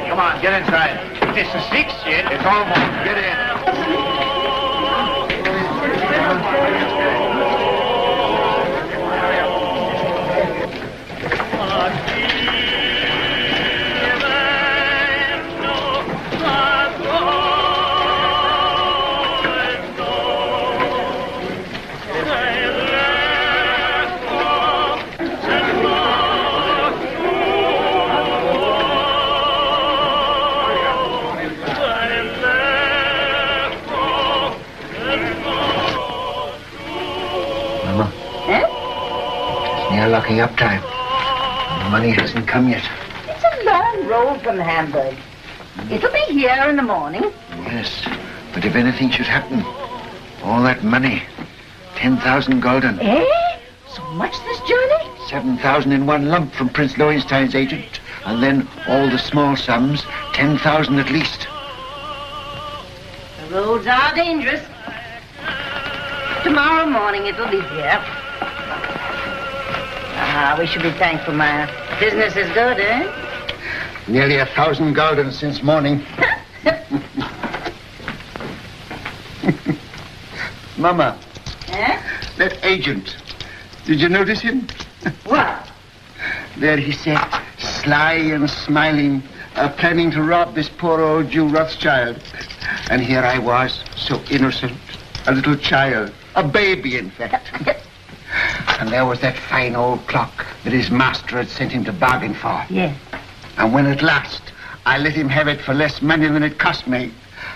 Come on, get inside. It's the sixth yet. It's almost. Get in. Locking up time. The money hasn't come yet. It's a long road from Hamburg. It'll be here in the morning. Yes, but if anything should happen, all that money, 10,000 gulden. Eh? So much this journey? 7,000 in one lump from Prince Lowenstein's agent, and then all the small sums, 10,000 at least. The roads are dangerous. Tomorrow morning it'll be here. We should be thankful, Mayer. Business is good, eh? Nearly 1,000 gulden since morning. Mama. Eh? That agent. Did you notice him? What? There he sat, sly and smiling, planning to rob this poor old Jew Rothschild. And here I was, so innocent, a little child, a baby, in fact. And there was that fine old clock that his master had sent him to bargain for. Yeah. And when at last I let him have it for less money than it cost me,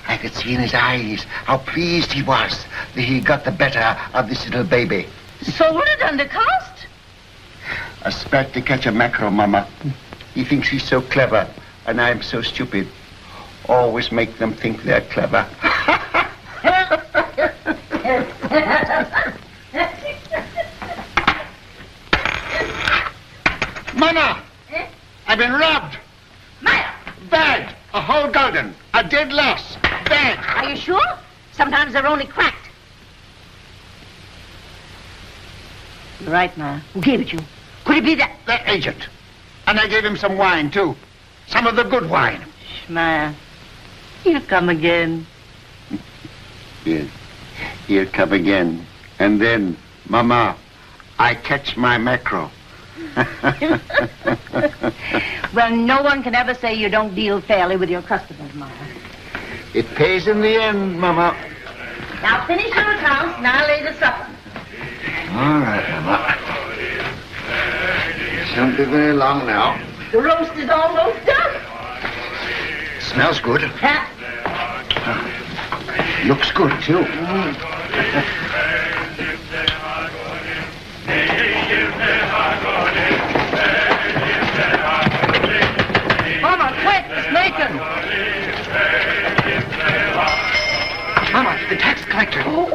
I could see in his eyes how pleased he was that he got the better of this little baby. Sold it under cost? A spat to catch a mackerel, Mama. He thinks he's so clever, and I'm so stupid. Always make them think they're clever. Mama! Eh? I've been robbed. Mayer! Bad. A whole gulden. A dead loss. Bad. Are you sure? Sometimes they're only cracked. You're right, Mayer. Who gave it you? Could it be that? That agent. And I gave him some wine, too. Some of the good wine. Mayer, he'll come again. Yes. He'll come again. And then, Mama, I catch my mackerel. Well, no one can ever say you don't deal fairly with your customers, Mayer. It pays in the end, Mama. Now finish your accounts and I'll lay the supper. All right, Mama. Shouldn't be very long now. The roast is almost done. Smells good. Huh? Looks good, too. Mama, quick, it's bacon. Mama, the tax collector. Oh.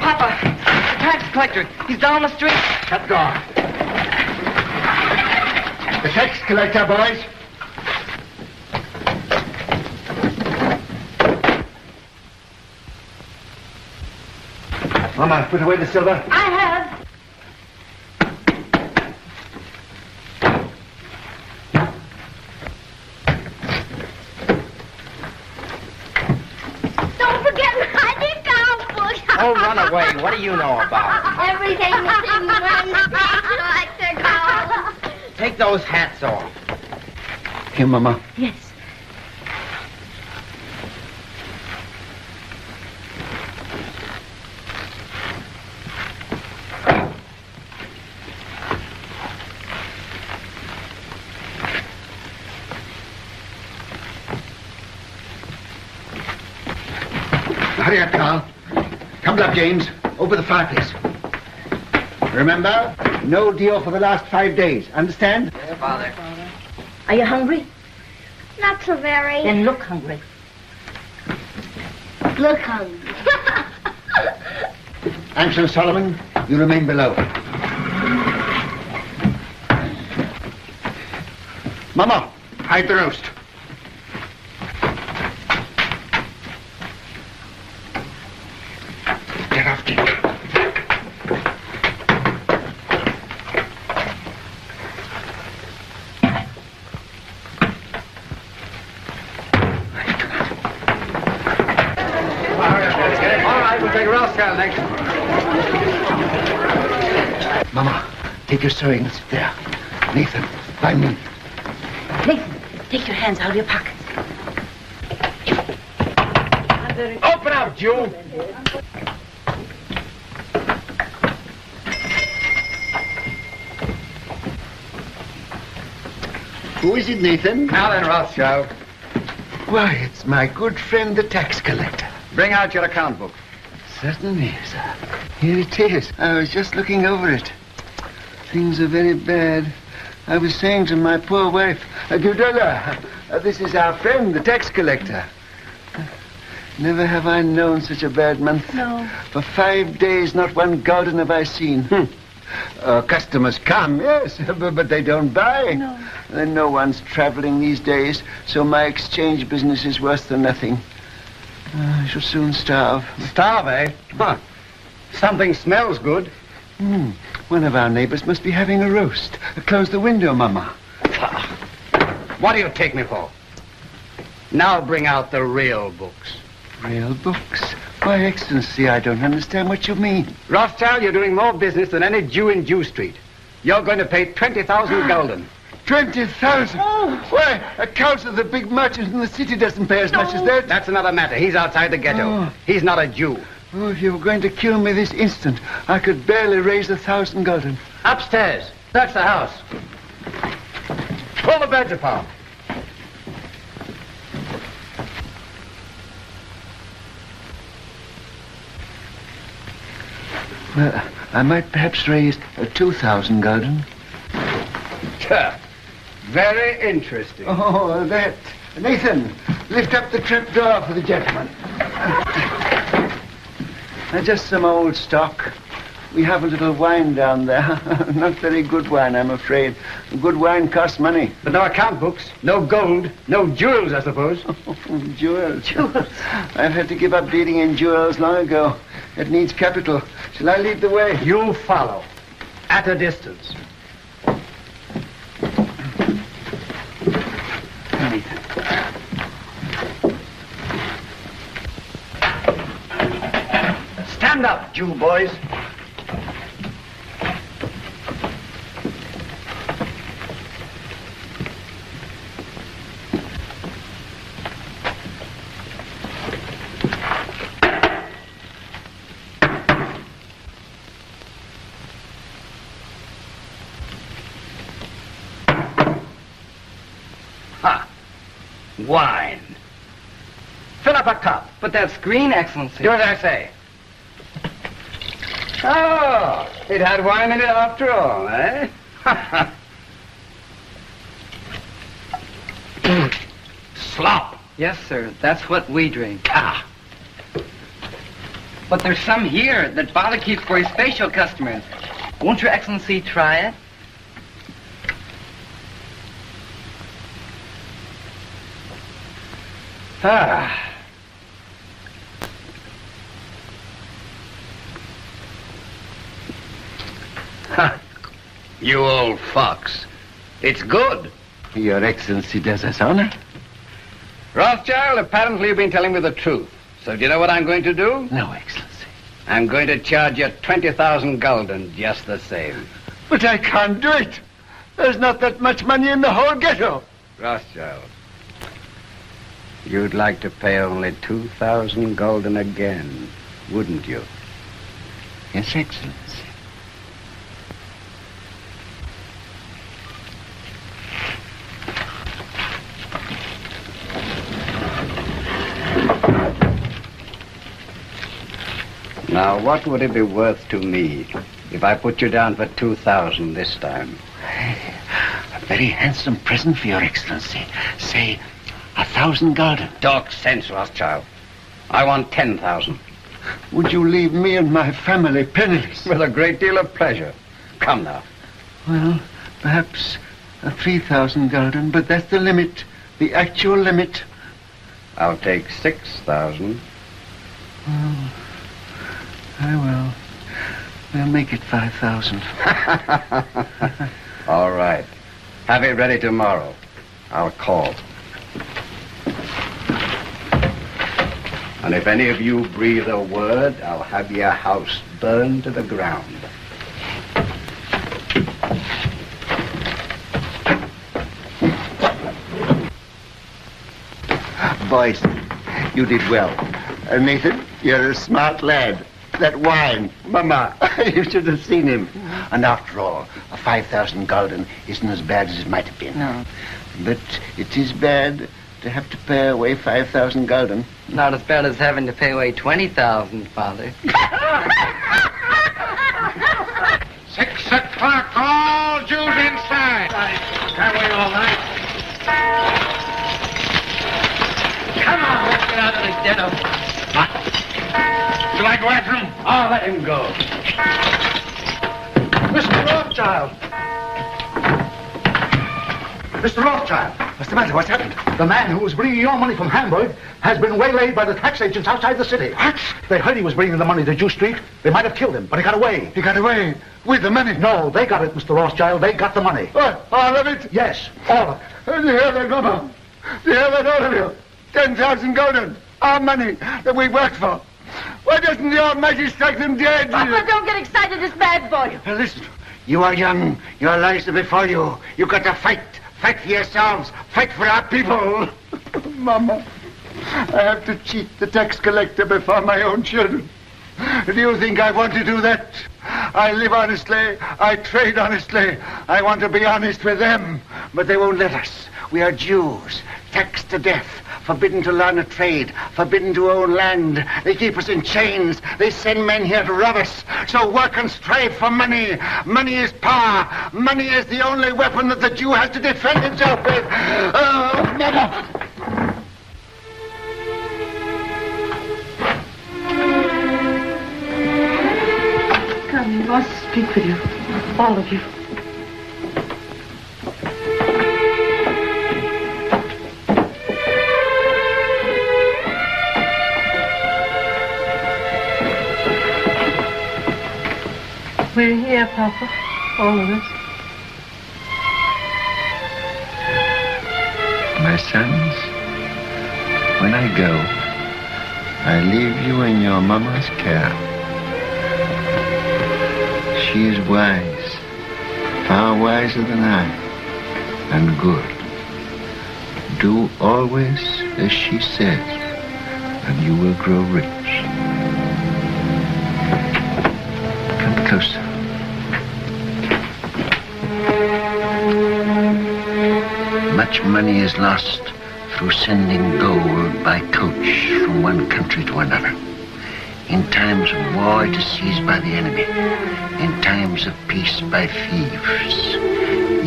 Papa, the tax collector. He's down the street. Shut the door. The tax collector, boys. Mama, put away the silver. I have. Don't forget my account book. Oh, run away. What do you know about it? Everything is in one space like the gold. Take those hats off. Here, Mama. Yes. Hurry up, Carl. Come up, James. Over the fireplace. Remember, no deal for the last 5 days. Understand? Yeah, Father. Are you hungry? Not so very. Then look hungry. Look hungry. Ansel Solomon, you remain below. Mama, hide the roast. Get off, Dick. right, we'll take Rothschild next. Mama, take your sewing. It's there. Nathan, by me. Nathan, take your hands out of your pockets. Open up, Jew. Who is it, Nathan? Now then, Rothschild, Why, it's my good friend, the tax collector. bring out your account book. Certainly, sir. Here it is. I was just looking over it. Things are very bad. I was saying to my poor wife, Gudula, this is our friend, the tax collector. Never have I known such a bad month. No. For 5 days, not one garden have I seen. Customers come, yes, but they don't buy. No. And no one's traveling these days, so my exchange business is worse than nothing. I shall soon starve. Starve, eh? Huh. Something smells good. One of our neighbors must be having a roast. Close the window, Mama. What do you take me for? Now bring out the real books. Real books? Why, Excellency, I don't understand what you mean. Rothschild, you're doing more business than any Jew in Jew Street. You're going to pay 20,000 gulden. 20,000? Oh. Why, a Casa, the big merchant in the city, doesn't pay as much as that. That's another matter. He's outside the ghetto. Oh. He's not a Jew. Oh, if you were going to kill me this instant, I could barely raise 1,000 gulden. Upstairs. That's the house. Pull the beds apart. Well, I might perhaps raise 2,000 gulden. Very interesting. Oh, that. Nathan, lift up the trap door for the gentleman. Just some old stock. We have a little wine down there. Not very good wine, I'm afraid. Good wine costs money. But no account books, no gold, no jewels, I suppose. Jewels. I've had to give up dealing in jewels long ago. It needs capital. Shall I lead the way? You follow. At a distance. Stand up, Jew boys. Wine. Fill up a cup. But that screen, Excellency. Do as I say. Oh, it had wine in it after all, eh? Slop. Yes, sir. That's what we drink. Ah. But there's some here that Father keeps for his special customers. Won't Your Excellency try it? Ah. You old fox. It's good. Your Excellency does us honor. Rothschild, apparently you've been telling me the truth. So do you know what I'm going to do? No, Excellency. I'm going to charge you 20,000 gulden just the same. But I can't do it. There's not that much money in the whole ghetto. Rothschild, you'd like to pay only 2,000 gulden again, wouldn't you? Yes, Excellency. Now, what would it be worth to me if I put you down for 2,000 this time? A very handsome present for Your Excellency. Say, 1,000 gulden. Talk sense, Rothschild. I want 10,000. Would you leave me and my family penniless? With a great deal of pleasure. Come now. Well, perhaps 3,000 gulden, but that's the limit. The actual limit. I'll take 6,000. Oh, I will. We'll make it 5,000. All right. Have it ready tomorrow. I'll call. And if any of you breathe a word, I'll have your house burned to the ground. Boys, you did well. Nathan, you're a smart lad. That wine, Mama, you should have seen him. And after all, a 5,000 gulden isn't as bad as it might have been. No. But it is bad to have to pay away 5,000 gulden. Not as bad as having to pay away 20,000, Father. 6 o'clock, all Jews inside. Can't wait all night. Come on, let's get out of the ghetto. Shall I go after him? Oh, let him go. Mr. Rothschild! Mr. Rothschild! What's the matter? What's happened? The man who was bringing your money from Hamburg has been waylaid by the tax agents outside the city. What? They heard he was bringing the money to Jew Street. They might have killed him, but he got away. He got away with the money? No, they got it, Mr. Rothschild. They got the money. All of it? Yes, all of it. You hear that, Mama? You hear that, all of you? 10,000 gulden. Our money that we worked for. Why doesn't the Almighty strike them dead? Papa, don't get excited. It's bad for you. Now listen, you are young. Your lives are before you. You've got to fight. Fight for yourselves. Fight for our people. Mama, I have to cheat the tax collector before my own children. Do you think I want to do that? I live honestly. I trade honestly. I want to be honest with them. But they won't let us. We are Jews, taxed to death, forbidden to learn a trade, forbidden to own land. They keep us in chains. They send men here to rob us. So work and strive for money. Money is power. Money is the only weapon that the Jew has to defend himself with. Oh, Mama! Come, he wants to speak with you. All of you. We're here, Papa. All of us. My sons, when I go, I leave you in your mama's care. She is wise, far wiser than I, and good. Do always as she says, and you will grow rich. Come closer. Much money is lost through sending gold by coach from one country to another. In times of war, it is seized by the enemy. In times of peace, by thieves.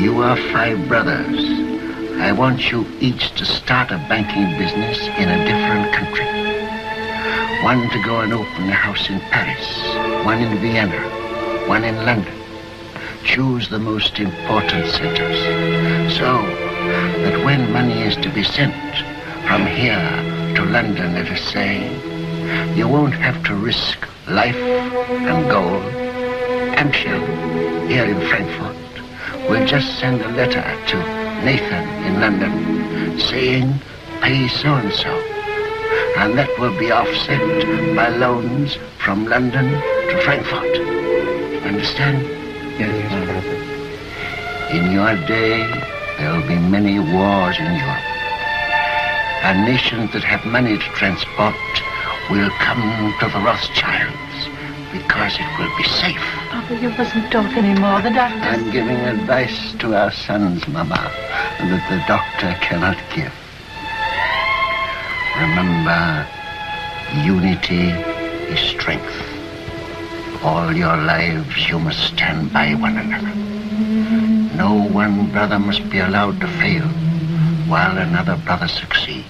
You are 5 brothers. I want you each to start a banking business in a different country. One to go and open a house in Paris, one in Vienna, one in London. Choose the most important centers, so that when money is to be sent from here to London, let us say, you won't have to risk life and gold. Hampshire, here in Frankfurt, will just send a letter to Nathan in London saying, pay so-and-so. And that will be offset by loans from London to Frankfurt. Understand? Yes, Father. In your day, there will be many wars in Europe. And nations that have money to transport will come to the Rothschilds because it will be safe. Papa, you mustn't talk anymore. The doctor... I'm giving advice to our sons, Mama, that the doctor cannot give. Remember, unity is strength. All your lives you must stand by one another. No one brother must be allowed to fail while another brother succeeds.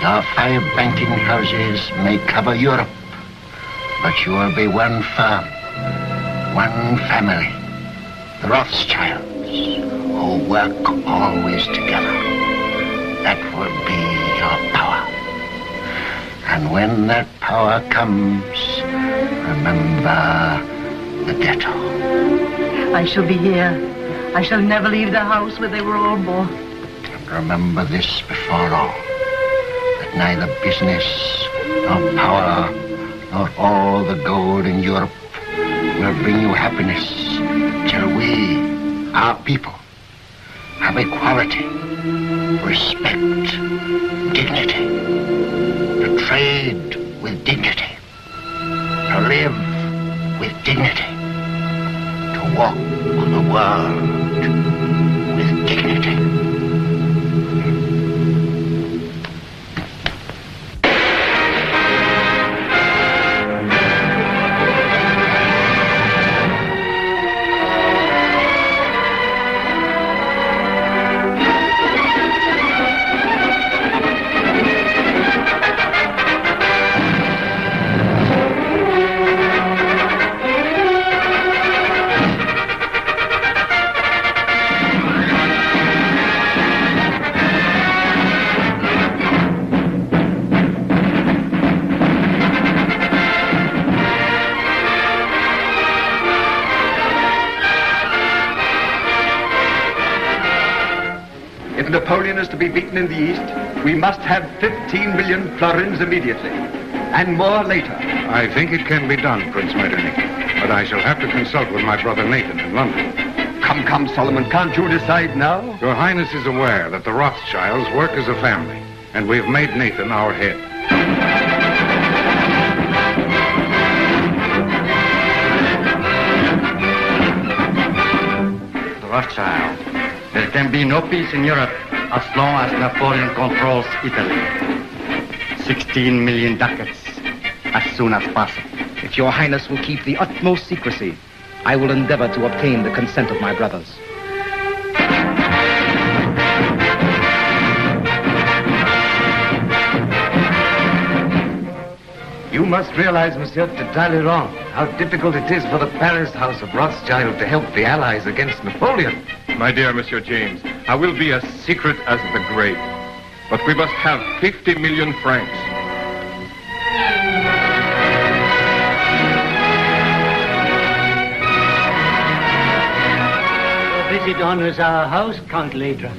Your 5 banking houses may cover Europe, but you will be one firm, one family, the Rothschilds, who work always together. That will be your power. And when that power comes, remember the ghetto. I shall be here. I shall never leave the house where they were all born. And remember this before all, that neither business nor power, nor all the gold in Europe will bring you happiness till we, our people, have equality, respect, dignity, to trade with dignity, to live with dignity, to walk the world with dignity. Napoleon is to be beaten in the East, we must have 15 million florins immediately, and more later. I think it can be done, Prince Metternich, but I shall have to consult with my brother Nathan in London. Come, Solomon, can't you decide now? Your Highness is aware that the Rothschilds work as a family, and we've made Nathan our head. The Rothschild. There can be no peace in Europe as long as Napoleon controls Italy. 16 million ducats as soon as possible. If your Highness will keep the utmost secrecy, I will endeavor to obtain the consent of my brothers. You must realize, Monsieur de Talleyrand, how difficult it is for the Paris House of Rothschild to help the Allies against Napoleon. My dear Monsieur James, I will be as secret as the grave. But we must have 50 million francs. Your visit honors our house, Count Ladras.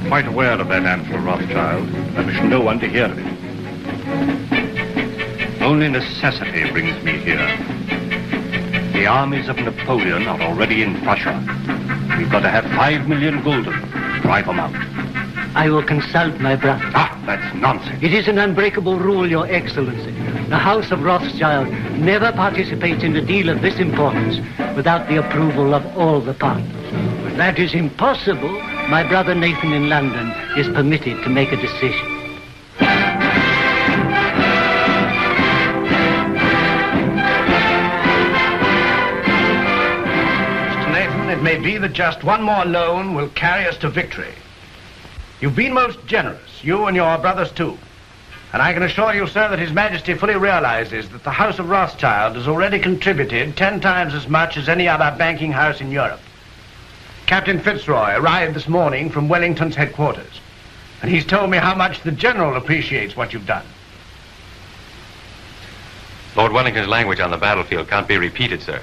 Quite aware of that, Ansel Rothschild. I wish no one to hear of it. Only necessity brings me here. The armies of Napoleon are already in Prussia. We've got to have 5 million gulden. Drive them out. I will consult my brother. Ah, that's nonsense. It is an unbreakable rule, Your Excellency. The House of Rothschild never participates in a deal of this importance without the approval of all the partners. When that is impossible, my brother Nathan in London is permitted to make a decision. It may be that just one more loan will carry us to victory. You've been most generous, you and your brothers too. And I can assure you, sir, that His Majesty fully realizes that the House of Rothschild has already contributed 10 times as much as any other banking house in Europe. Captain Fitzroy arrived this morning from Wellington's headquarters, and he's told me how much the General appreciates what you've done. Lord Wellington's language on the battlefield can't be repeated, sir.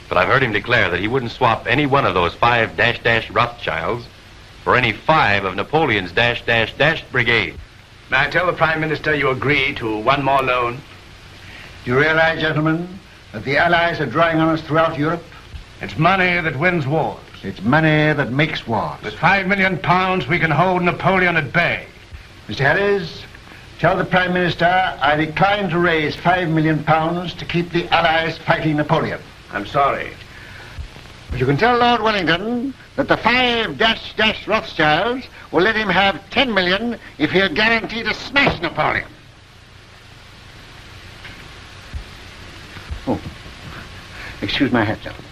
But I've heard him declare that he wouldn't swap any one of those 5 -- Rothschilds for any 5 of Napoleon's -- brigade. May I tell the Prime Minister you agree to one more loan? Do you realize, gentlemen, that the Allies are drawing on us throughout Europe? It's money that wins wars. It's money that makes wars. With £5 million, we can hold Napoleon at bay. Mr. Harris, tell the Prime Minister I decline to raise £5 million to keep the Allies fighting Napoleon. I'm sorry. But you can tell Lord Wellington that the 5 -- Rothschilds will let him have 10 million if he'll guarantee to smash Napoleon. Oh, excuse my hat, gentlemen.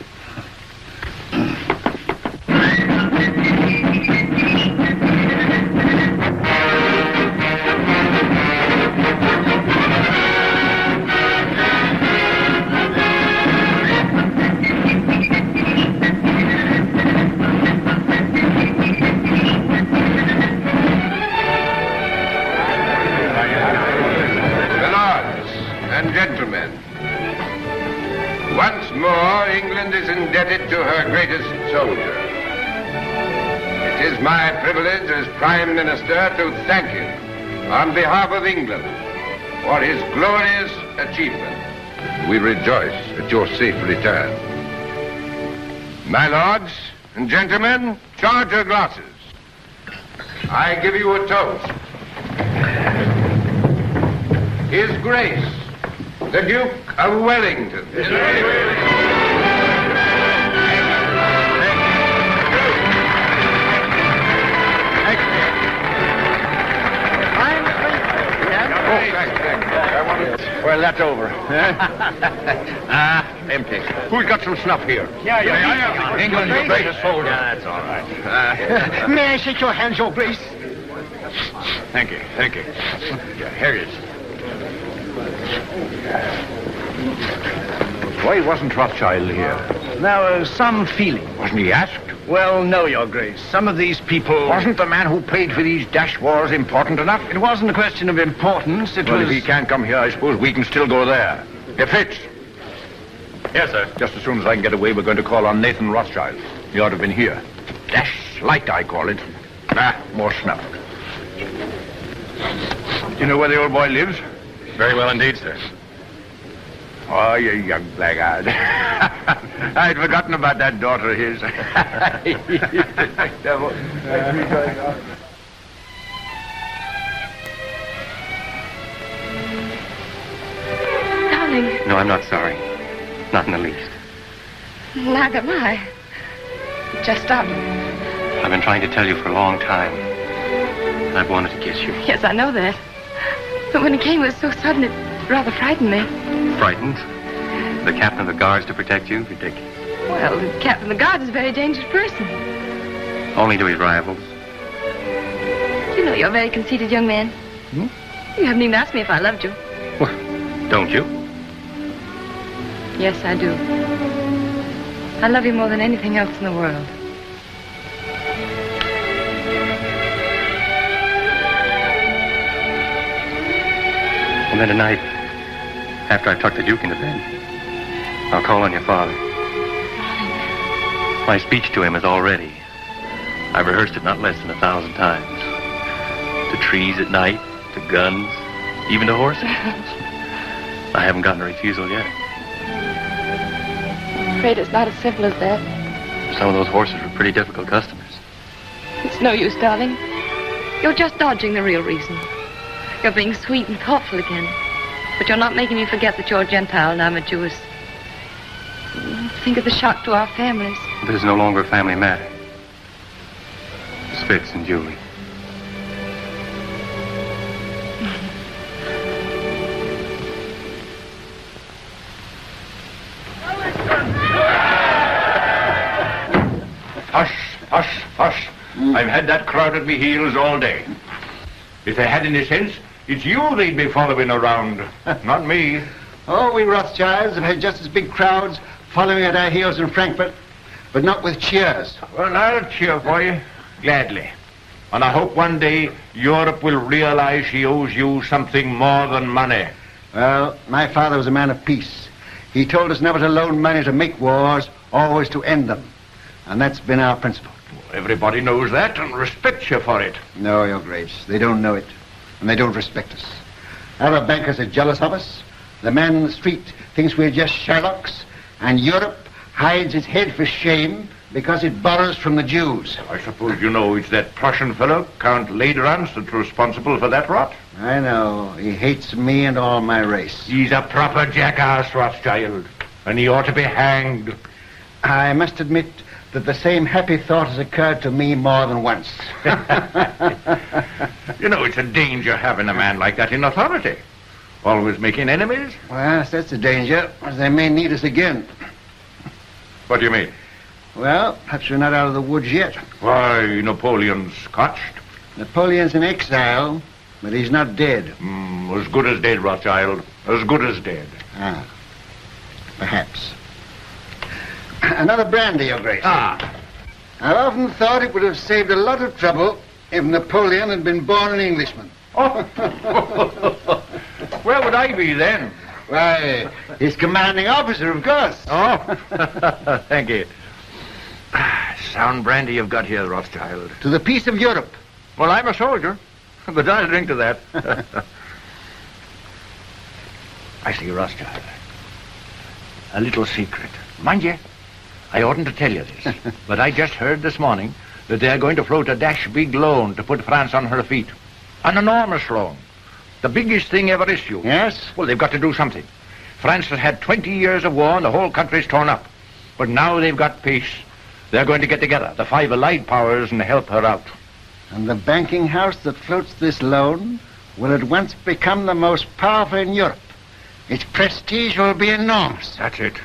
Gentlemen, once more England is indebted to her greatest soldier. It is my privilege as Prime Minister to thank him on behalf of England for his glorious achievement. We rejoice at your safe return. My lords and gentlemen, charge your glasses. I give you a toast. His Grace, the Duke of Wellington. Well, that's over. Empty. Who's got some snuff here? Yeah. England's the greatest soldier. Yeah, that's all right. May I shake your hands, Your Grace? Thank you. Yeah, here it is. Why wasn't Rothschild here? There was some feeling. Wasn't he asked? Well, no, Your Grace. Some of these people... Wasn't the man who paid for these dash wars important enough? It wasn't a question of importance. Well, if he can't come here, I suppose we can still go there. If Fitz. Yes, sir. Just as soon as I can get away, we're going to call on Nathan Rothschild. He ought to have been here. Dash light, I call it. More snuff. You know where the old boy lives? Very well indeed, sir. Oh, you young blackguard. I'd forgotten about that daughter of his. Devil. Darling. No, I'm not sorry. Not in the least. Neither am I. Just stopped. I've been trying to tell you for a long time. I've wanted to kiss you. Yes, I know that. But when it came, it was so sudden, it rather frightened me. Frightened? The captain of the guards to protect you? Ridiculous. Well, the captain of the guard is a very dangerous person. Only to his rivals. You know you're a very conceited young man. Hmm? You haven't even asked me if I loved you. Well, don't you? Yes, I do. I love you more than anything else in the world. And then tonight, after I tuck the Duke into bed, I'll call on your father. My speech to him is all ready. I've rehearsed it not less than 1,000 times. To trees at night, to guns, even to horses. I haven't gotten a refusal yet. I'm afraid it's not as simple as that. Some of those horses were pretty difficult customers. It's no use, darling. You're just dodging the real reason. You're being sweet and thoughtful again. But you're not making me forget that you're a Gentile and I'm a Jewess. Think of the shock to our families. This is no longer a family matter. It's Fitz and Julie. Hush. I've had that crowd at me heels all day. If they had any sense, it's you they'd be following around, not me. Oh, we Rothschilds have had just as big crowds following at our heels in Frankfurt, but not with cheers. Well, I'll cheer for you, gladly. And I hope one day Europe will realize she owes you something more than money. Well, my father was a man of peace. He told us never to loan money to make wars, always to end them. And that's been our principle. Everybody knows that and respects you for it. No, Your Grace, they don't know it. And they don't respect us. Other bankers are jealous of us. The man in the street thinks we're just Sherlocks. And Europe hides its head for shame because it borrows from the Jews. I suppose you know it's that Prussian fellow, Count Lederans, that's responsible for that rot. I know. He hates me and all my race. He's a proper jackass, Rothschild. And he ought to be hanged. I must admit that the same happy thought has occurred to me more than once. You know, it's a danger having a man like that in authority. Always making enemies. Well, that's a danger, as they may need us again. What do you mean? Well, perhaps we're not out of the woods yet. Why, Napoleon's scotched. Napoleon's in exile, but he's not dead. As good as dead, Rothschild. As good as dead. Ah, perhaps. Another brandy, Your Grace. Ah. I've often thought it would have saved a lot of trouble if Napoleon had been born an Englishman. Oh. Where would I be then? Why, his commanding officer, of course. Oh, thank you. Sound brandy you've got here, Rothschild. To the peace of Europe. Well, I'm a soldier, but I'll drink to that. I see, Rothschild. A little secret. Mind you, I oughtn't to tell you this, but I just heard this morning that they're going to float a dash big loan to put France on her feet. An enormous loan. The biggest thing ever issued. Yes? Well, they've got to do something. France has had 20 years of war and the whole country's torn up. But now they've got peace. They're going to get together, the 5 allied powers, and help her out. And the banking house that floats this loan will at once become the most powerful in Europe. Its prestige will be enormous. That's it.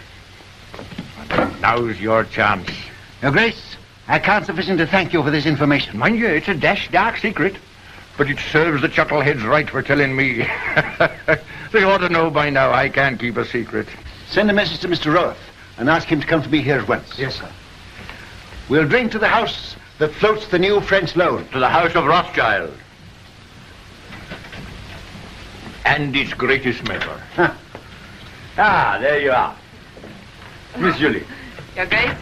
Now's your chance. Your Grace, I can't sufficiently thank you for this information. Mind you, it's a dash dark secret. But it serves the chuckleheads right for telling me. They ought to know by now I can't keep a secret. Send a message to Mr. Roth and ask him to come to me here at once. Yes, sir. We'll drink to the house that floats the new French loan. To the house of Rothschild. And its greatest member. Huh. Ah, there you are. Miss Julie. Your Grace?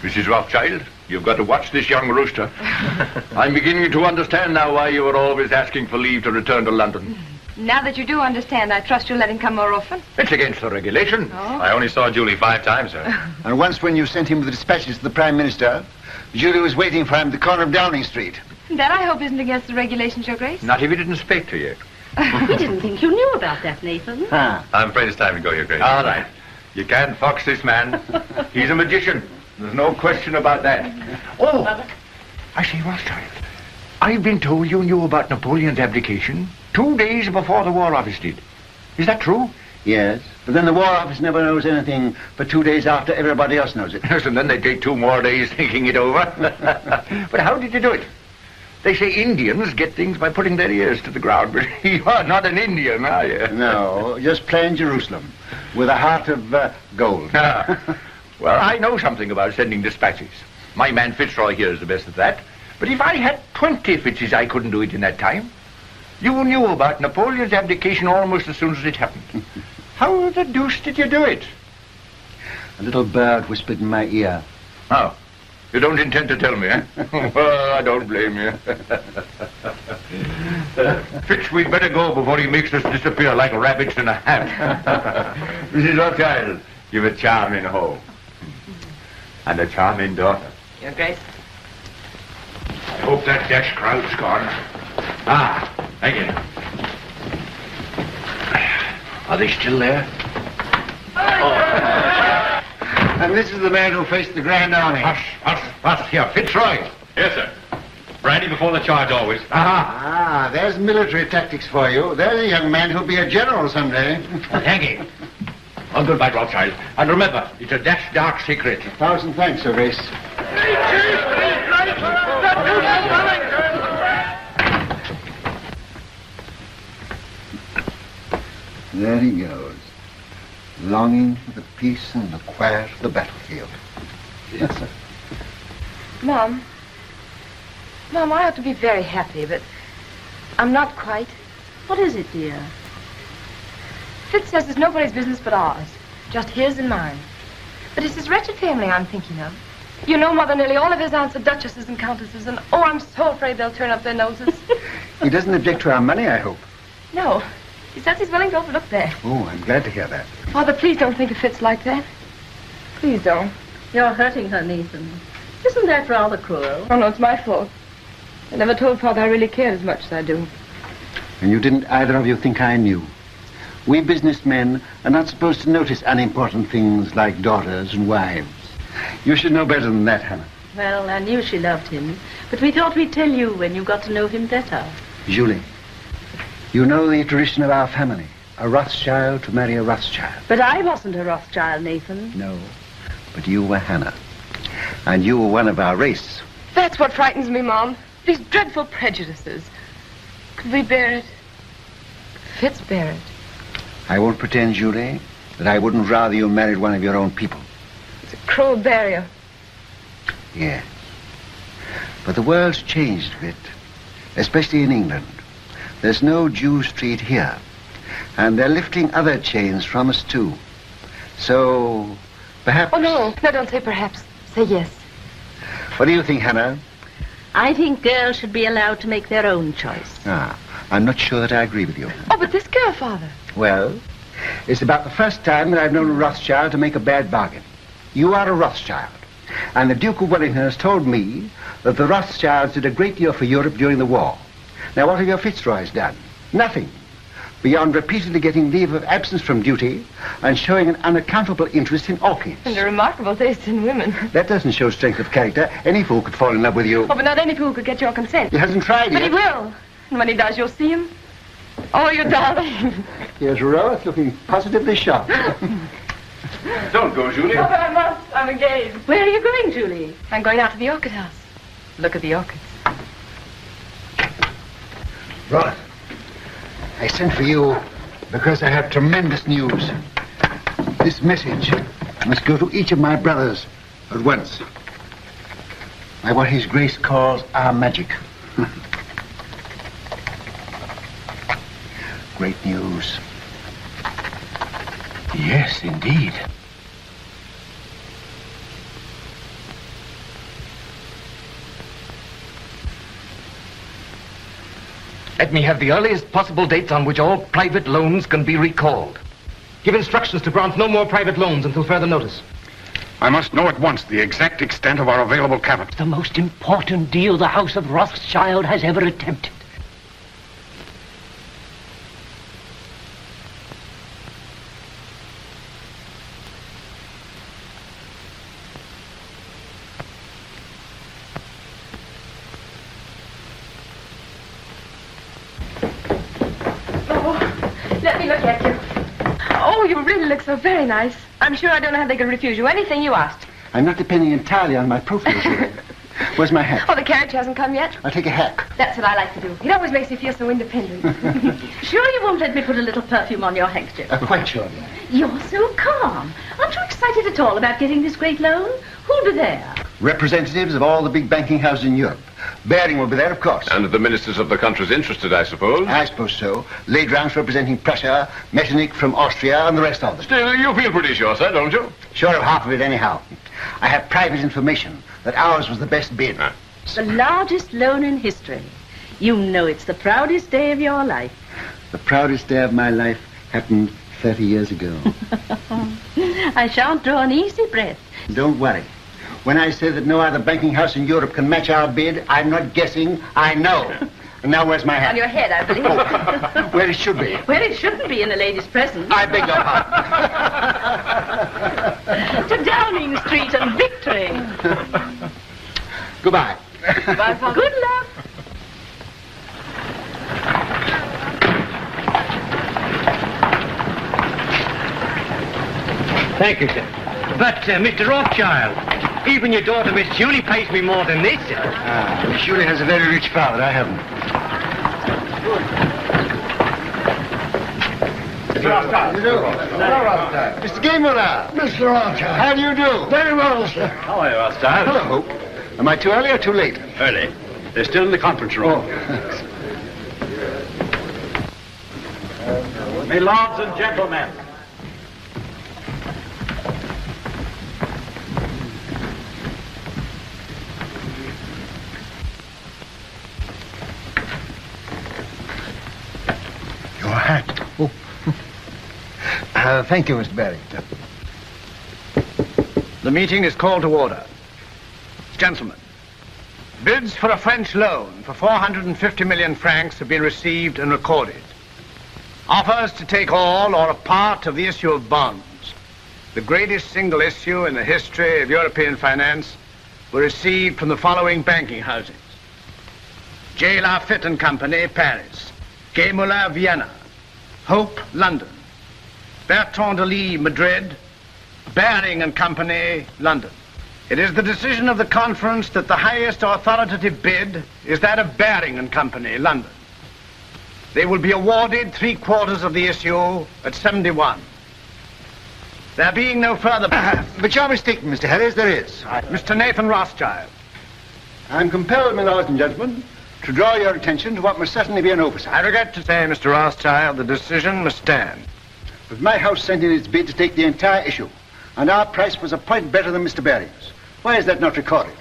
Mrs. Rothschild, you've got to watch this young rooster. I'm beginning to understand now why you were always asking for leave to return to London. Now that you do understand, I trust you'll let him come more often. It's against the regulation. Oh. I only saw Julie 5 times, sir. And once when you sent him with the dispatches to the Prime Minister, Julie was waiting for him at the corner of Downing Street. That, I hope, isn't against the regulations, Your Grace. Not if he didn't speak to you. We didn't think you knew about that, Nathan. I'm afraid it's time to go, Your Grace. All right. You can't fox this man. He's a magician. There's no question about that. Oh, I say, Rothschild, I've been told you knew about Napoleon's abdication 2 days before the War Office did. Is that true? Yes, but then the War Office never knows anything but 2 days after everybody else knows it. Yes, and then they take 2 more days thinking it over. But how did you do it? They say Indians get things by putting their ears to the ground, but you're not an Indian, are you? No, just plain Jerusalem, with a heart of gold. Well, I know something about sending dispatches. My man Fitzroy here is the best at that. But if I had 20 Fitzes, I couldn't do it in that time. You knew about Napoleon's abdication almost as soon as it happened. How the deuce did you do it? A little bird whispered in my ear. Oh, you don't intend to tell me, eh? Well, I don't blame you. Fitz, we'd better go before he makes us disappear like rabbits in a hat. Mrs. Rothschild, you've a charming home. And a charming daughter. Your Grace. I hope that dash crowd's gone. Ah, thank you. Are they still there? And this is the man who faced the Grand Army. Hush, here, Fitzroy. Yes, sir. Brandy before the charge, always. Ah, there's military tactics for you. There's a young man who'll be a general someday. Thank you. Oh, goodbye, Rothschild. And remember, it's a dash dark secret. 1,000 thanks, Your Grace. There he goes, longing for the peace and the quiet of the battlefield. Yes, sir. Mom, I ought to be very happy, but I'm not quite. What is it, dear? Fitz says it's nobody's business but ours, just his and mine. But it's his wretched family I'm thinking of. You know, Mother, nearly all of his aunts are duchesses and countesses, and oh, I'm so afraid they'll turn up their noses. He doesn't object to our money, I hope. No, he says he's willing to overlook that. Oh, I'm glad to hear that. Father, please don't think of Fitz like that. Please don't. You're hurting her, Nathan. Isn't that rather cruel? Oh, no, it's my fault. I never told Father I really cared as much as I do. And you didn't either of you think I knew. We businessmen are not supposed to notice unimportant things like daughters and wives. You should know better than that, Hannah. Well, I knew she loved him, but we thought we'd tell you when you got to know him better. Julie, you know the tradition of our family. A Rothschild to marry a Rothschild. But I wasn't a Rothschild, Nathan. No, but you were Hannah. And you were one of our race. That's what frightens me, Mom. These dreadful prejudices. Could we bear it? Could Fitz bear it? I won't pretend, Julie, that I wouldn't rather you married one of your own people. It's a cruel barrier. Yes. But the world's changed a bit, especially in England. There's no Jew Street here, and they're lifting other chains from us, too. So, perhaps... Oh, no. No, don't say perhaps. Say yes. What do you think, Hannah? I think girls should be allowed to make their own choice. I'm not sure that I agree with you. Oh, but this girl, Father. Well, it's about the first time that I've known a Rothschild to make a bad bargain. You are a Rothschild. And the Duke of Wellington has told me that the Rothschilds did a great deal for Europe during the war. Now, what have your Fitzroys done? Nothing. Beyond repeatedly getting leave of absence from duty and showing an unaccountable interest in orchids. And a remarkable taste in women. That doesn't show strength of character. Any fool could fall in love with you. Oh, but not any fool could get your consent. He hasn't tried But yet. he will. And when he does, you'll see him. Oh, you darling. Here's Rose looking positively shocked. Don't go, Julie. Oh, but I must. I'm engaged. Where are you going, Julie? I'm going out to the orchid house. Look at the orchids. Rose, I sent for you because I have tremendous news. This message must go to each of my brothers at once. By what His Grace calls our magic. Great news. Yes, indeed. Let me have the earliest possible dates on which all private loans can be recalled. Give instructions to grant no more private loans until further notice. I must know at once the exact extent of our available capital. The most important deal the House of Rothschild has ever attempted. Let me look at you. Oh, you really look so very nice. I'm sure I don't know how they could refuse you anything you asked. I'm not depending entirely on my profile. Where's my hat? Oh, the carriage hasn't come yet. I'll take a hack. That's what I like to do. It always makes me feel so independent. Sure you won't let me put a little perfume on your handkerchief? Quite sure. You're so calm. Aren't you excited at all about getting this great loan? Who'll be there? Representatives of all the big banking houses in Europe. Baring will be there, of course. And the ministers of the countries interested, I suppose? I suppose so. Leydrance representing Prussia, Metternich from Austria, and the rest of them. Still, you feel pretty sure, sir, don't you? Sure of half of it, anyhow. I have private information that ours was the best bid. The largest loan in history. You know it's the proudest day of your life. The proudest day of my life happened 30 years ago. I shan't draw an easy breath. Don't worry. When I say that no other banking house in Europe can match our bid, I'm not guessing, I know. And now where's my hat? On your head, I believe. Where it should be. Where it shouldn't be in a lady's presence. I beg your pardon. To Downing Street and victory. Goodbye. Goodbye, Father. Good luck. Thank you, sir. But, Mr. Rothschild, even your daughter, Miss Julie, pays me more than this, sir. Miss Julie has a very rich father. I haven't. Mr. Gameler. Mr. Rothschild. How do you do? Very well, sir. How are you, Rothschild? Hello. Am I too early or too late? Early. They're still in the conference room. My lords and gentlemen. Your hat. Oh. Thank you, Mr. Barrington. The meeting is called to order. Gentlemen, bids for a French loan for 450 million francs have been received and recorded. Offers to take all or a part of the issue of bonds, the greatest single issue in the history of European finance, were received from the following banking houses. J. Lafitte and Company, Paris. Gay Moulin, Vienna. Hope, London. Bertrand de Lis, Madrid. Baring and Company, London. It is the decision of the conference that the highest authoritative bid is that of Baring and Company, London. They will be awarded 3/4 of the issue at 71. There being no further... But you're mistaken, Mr. Harris, there is. Mr. Nathan Rothschild. I'm compelled, my lords and gentlemen, to draw your attention to what must certainly be an oversight. I regret to say, Mr. Rothschild, the decision must stand. But my house sent in its bid to take the entire issue, and our price was a point better than Mr. Baring's. Why is that not recorded?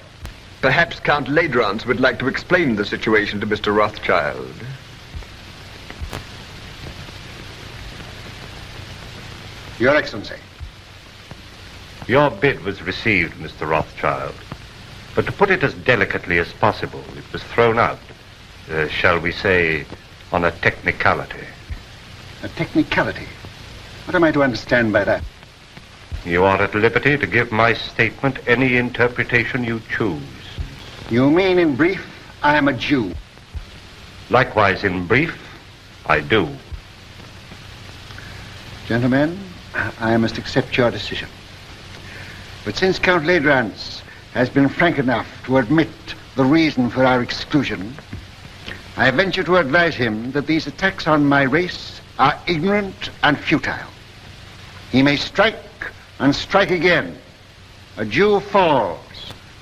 Perhaps Count Leydrance would like to explain the situation to Mr. Rothschild. Your Excellency. Your bid was received, Mr. Rothschild. But to put it as delicately as possible, it was thrown out, shall we say, on a technicality. A technicality? What am I to understand by that? You are at liberty to give my statement any interpretation you choose. You mean, in brief, I am a Jew? Likewise, in brief, I do. Gentlemen, I must accept your decision. But since Count Ledrans has been frank enough to admit the reason for our exclusion, I venture to advise him that these attacks on my race are ignorant and futile. He may strike and strike again. A Jew falls,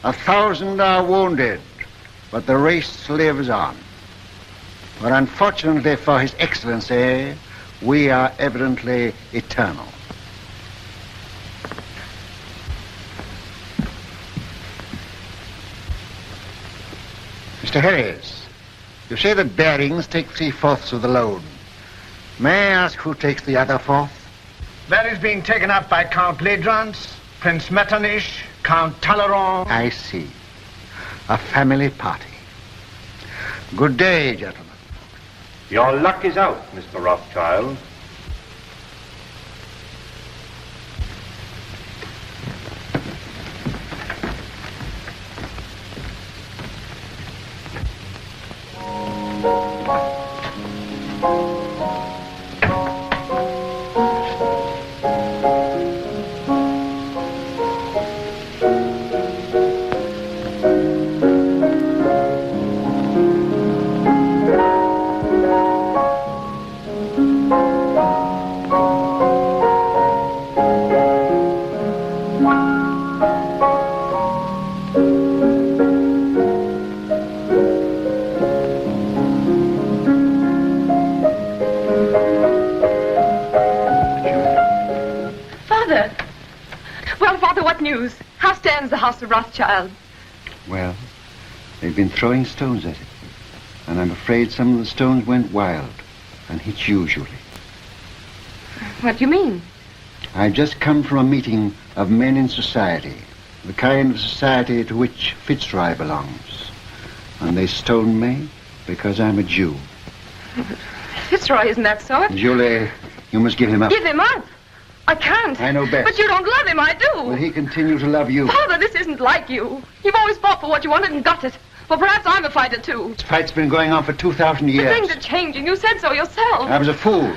1,000 are wounded, but the race lives on. But unfortunately for His Excellency, we are evidently eternal. Mr. Harris, you say that Barings take 3/4 of the loan. May I ask who takes the other fourth? That is being taken up by Count Ledrans, Prince Metternich, Count Talleyrand. I see. A family party. Good day, gentlemen. Your luck is out, Mr. Rothschild. The house of Rothschild. Well, they've been throwing stones at it, and I'm afraid some of the stones went wild and hit you, Julie. What do you mean? I've just come from a meeting of men in society, the kind of society to which Fitzroy belongs, and they stoned me because I'm a Jew. Fitzroy isn't that sort. Julie, you must give him up. Give him up? I can't. I know best. But you don't love him, I do. Will he continue to love you? Father, this isn't like you. You've always fought for what you wanted and got it. Well, perhaps I'm a fighter, too. This fight's been going on for 2,000 years. The things are changing. You said so yourself. I was a fool.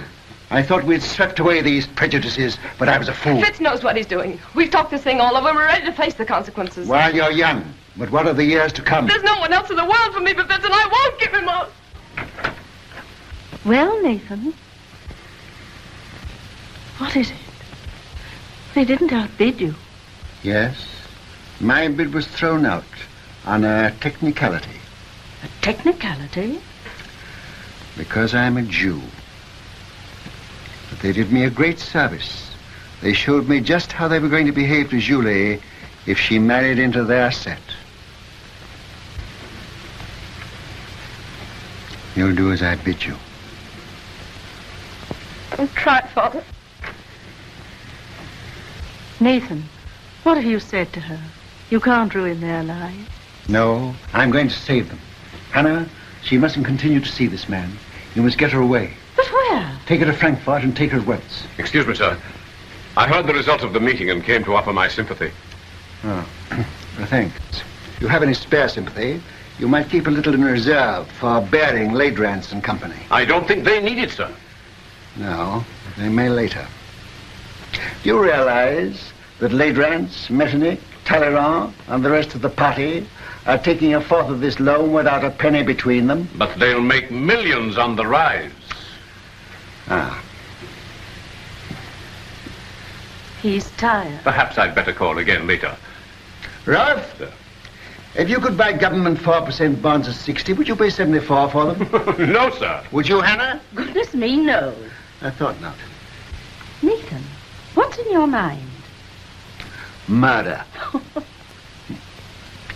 I thought we'd swept away these prejudices, but I was a fool. Fitz knows what he's doing. We've talked this thing all over. We're ready to face the consequences. While you're young. But what are the years to come? There's no one else in the world for me but Fitz, and I won't give him up. Well, Nathan, what is it? They didn't outbid you. Yes. My bid was thrown out on a technicality. A technicality? Because I'm a Jew. But they did me a great service. They showed me just how they were going to behave to Julie if she married into their set. You'll do as I bid you. I'll try, Father. Nathan, what have you said to her? You can't ruin their lives. No, I'm going to save them. Hannah, she mustn't continue to see this man. You must get her away. But where? Take her to Frankfurt and take her at once. Excuse me, sir. I heard the result of the meeting and came to offer my sympathy. Oh, well, thanks. If you have any spare sympathy, you might keep a little in reserve for Baring, Ledrans and Company. I don't think they need it, sir. No, they may later. Do you realize that Ledrans, Metternich, Talleyrand, and the rest of the party are taking a fourth of this loan without a penny between them? But they'll make millions on the rise. Ah. He's tired. Perhaps I'd better call again later. Rolf, Sir. if you could buy government 4% bonds at 60, would you pay 74 for them? No, sir. Would you, Hannah? Goodness me, no. I thought not. Nathan, what's in your mind? Murder.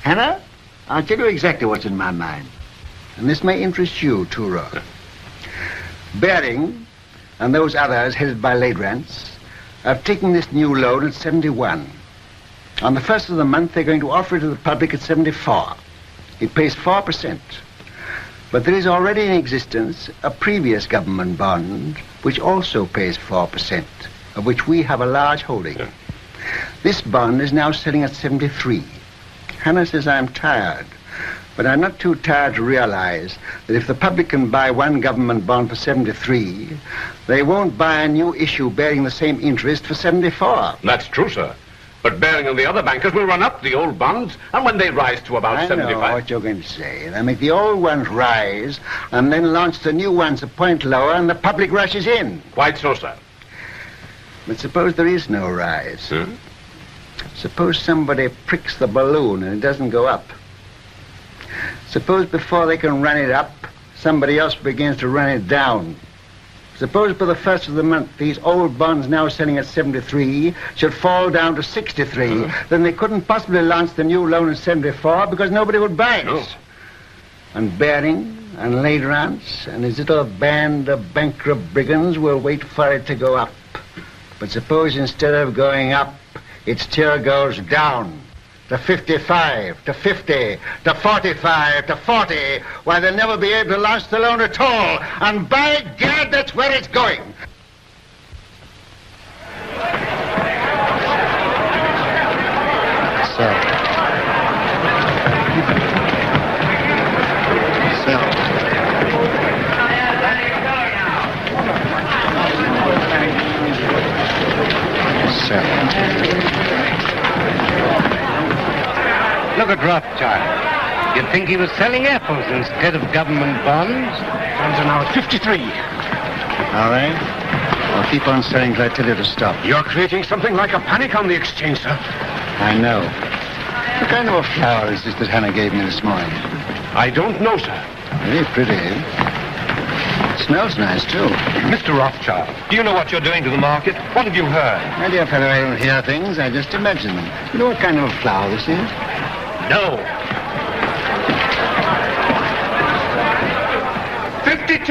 Hannah, I'll tell you exactly what's in my mind. And this may interest you, too, Rolf. Baring and those others headed by Ledrans have taken this new loan at 71. On the first of the month, they're going to offer it to the public at 74. It pays 4%. But there is already in existence a previous government bond which also pays 4%, of which we have a large holding. Yeah. This bond is now selling at 73. Hannah says I'm tired, but I'm not too tired to realize that if the public can buy one government bond for 73, they won't buy a new issue bearing the same interest for 74. That's true, sir. But Baring and the other bankers will run up the old bonds, and when they rise to about 75... I know what you're going to say. They'll make the old ones rise, and then launch the new ones a point lower, and the public rushes in. Quite so, sir. But suppose there is no rise. Suppose somebody pricks the balloon and it doesn't go up. Suppose before they can run it up, somebody else begins to run it down. Suppose by the first of the month, these old bonds now selling at 73 should fall down to 63. Then they couldn't possibly launch the new loan at 74 because nobody would buy it. No. And Baring and Legendado and his little band of bankrupt brigands will wait for it to go up. But suppose instead of going up, it still goes down to 55, to 50, to 45, to 40, why they'll never be able to launch the loan at all. And by God, that's where it's going. Look at Rothschild. You'd think he was selling apples instead of government bonds. Funds are now at 53. All right. I'll keep on selling till I tell you to stop. You're creating something like a panic on the exchange, sir. I know. What kind of a flower is this that Hannah gave me this morning? I don't know, sir. Very pretty. It smells nice, too. Mr. Rothschild, do you know what you're doing to the market? What have you heard? My dear fellow, I don't hear things. I just imagine them. You know what kind of a flower this is? No. 52.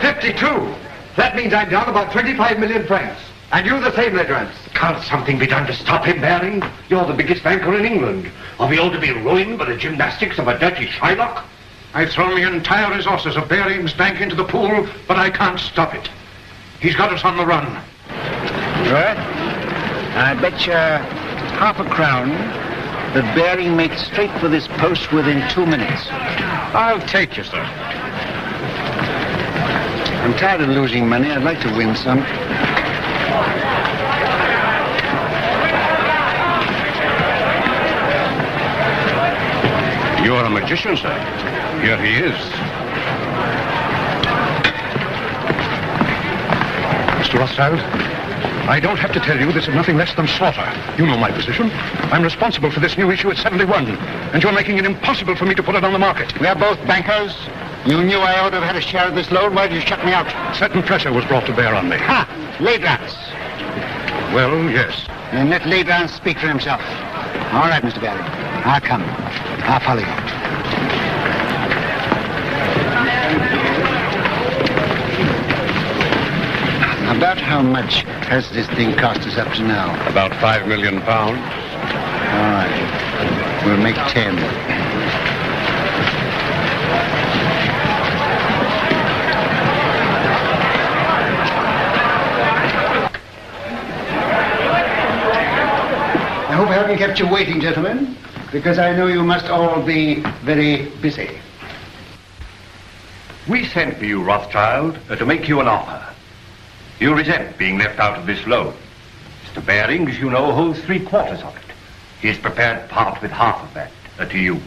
52. That means I'm down about 25 million francs. And you the same, Legendado. Can't something be done to stop him, Baring? You're the biggest banker in England. Are we all to be ruined by the gymnastics of a dirty Shylock? I've thrown the entire resources of Baring's bank into the pool, but I can't stop it. He's got us on the run. Right. I bet you £0.5 that Baring makes straight for this post within 2 minutes. I'll take you, sir. I'm tired of losing money. I'd like to win some. You're a magician, sir. Here he is. Mr. Rothschild, I don't have to tell you this is nothing less than slaughter. You know my position. I'm responsible for this new issue at 71, and you're making it impossible for me to put it on the market. We are both bankers. You knew I ought to have had a share of this loan. Why did you shut me out? Certain pressure was brought to bear on me. Ha! Legendado. Well, yes. Then let Legendado speak for himself. All right, Mr. Baring. I'll come. I'll follow you. About how much has this thing cost us up to now? About £5 million. All right. We'll make 10. I hope I haven't kept you waiting, gentlemen, because I know you must all be very busy. We sent for you, Rothschild, to make you an offer. You resent being left out of this loan. Mr. Baring, as you know, holds 3/4 of it. He is prepared to part with half of that to you.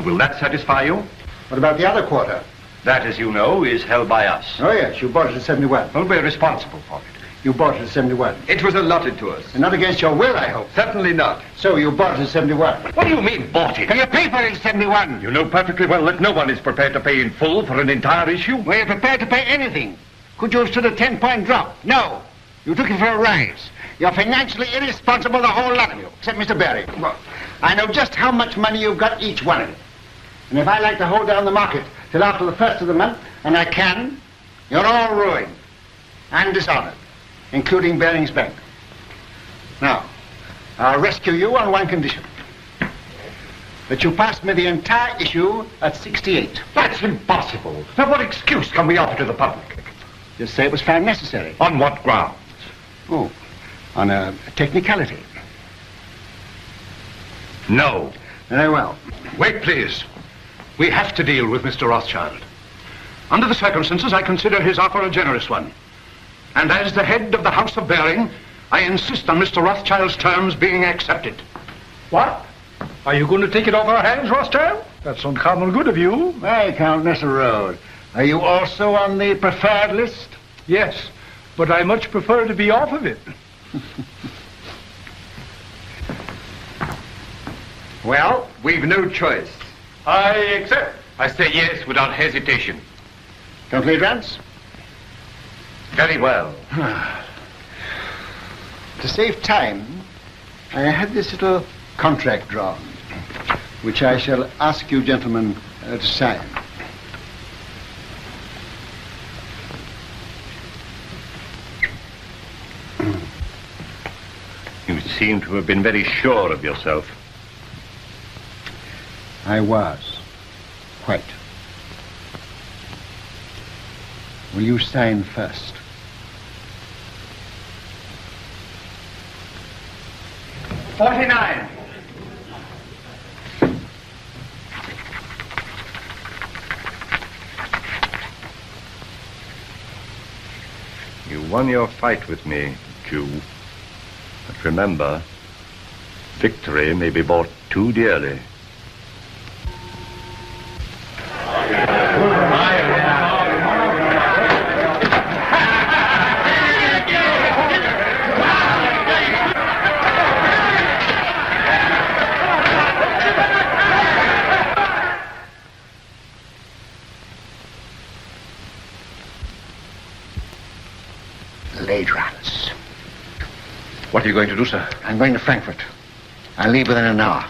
Will that satisfy you? What about the other quarter? That, as you know, is held by us. Oh, yes, you bought it at 71. Well, we're responsible for it. You bought it at 71. It was allotted to us. And not against your will, I hope. Certainly not. So you bought it at 71. What do you mean, bought it? Can you pay for it at 71? You know perfectly well that no one is prepared to pay in full for an entire issue. Were you prepared to pay anything? Could you have stood a 10-point drop? No. You took it for a rise. You're financially irresponsible, the whole lot of you, except Mr. Baring. Well, I know just how much money you've got, each one of you. And if I like to hold down the market till after the first of the month, and I can, you're all ruined and dishonored. including Baring's Bank. Now, I'll rescue you on one condition. That you pass me the entire issue at 68. That's impossible. Now, what excuse can we offer to the public? Just say it was found necessary. On what grounds? Oh, on a technicality. No. Very well. Wait, please. We have to deal with Mr. Rothschild. Under the circumstances, I consider his offer a generous one. And as the head of the House of Baring, I insist on Mr. Rothschild's terms being accepted. What? Are you going to take it off our hands, Rothschild? That's uncommon good of you. Hey, Count Road. Are you also on the preferred list? Yes, but I much prefer to be off of it. Well, we've no choice. I accept. I say yes without hesitation. Count Ledrans? Very well. To save time, I had this little contract drawn, which I shall ask you gentlemen to sign. You seem to have been very sure of yourself. I was. Quite. Will you sign first? $49. You won your fight with me, Jew. But remember, victory may be bought too dearly. Ledrans. What are you going to do, sir? I'm going to Frankfurt. I'll leave within an hour.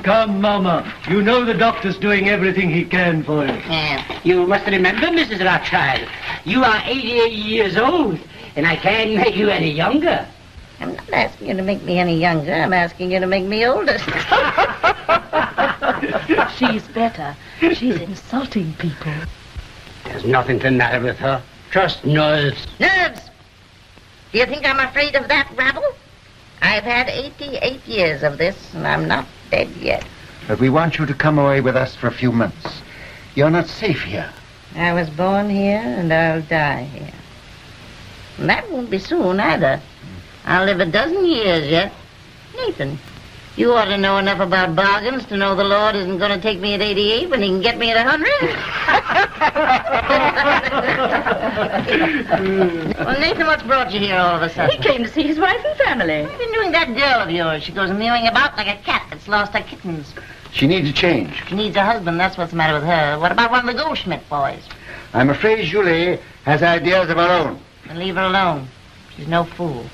Come, Mama. You know the doctor's doing everything he can for you. You must remember, Mrs. Rothschild, you are 88 years old, and I can't make you any younger. I'm not asking you to make me any younger. I'm asking you to make me older. She's better. She's insulting people. There's nothing the matter with her. Just nerves. Nerves? Do you think I'm afraid of that rabble? I've had 88 years of this, and I'm not dead yet. But we want you to come away with us for a few months. You're not safe here. I was born here, and I'll die here. And that won't be soon, either. I'll live a dozen years yet. Nathan, you ought to know enough about bargains to know the Lord isn't going to take me at 88 when he can get me at 100. Well, Nathan, what's brought you here all of a sudden? He came to see his wife and family. What have you been doing that girl of yours? She goes mewing about like a cat that's lost her kittens. She needs a change. She needs a husband, that's what's the matter with her. What about one of the Goldschmidt boys? I'm afraid Julie has ideas of her own. Then leave her alone. She's no fool.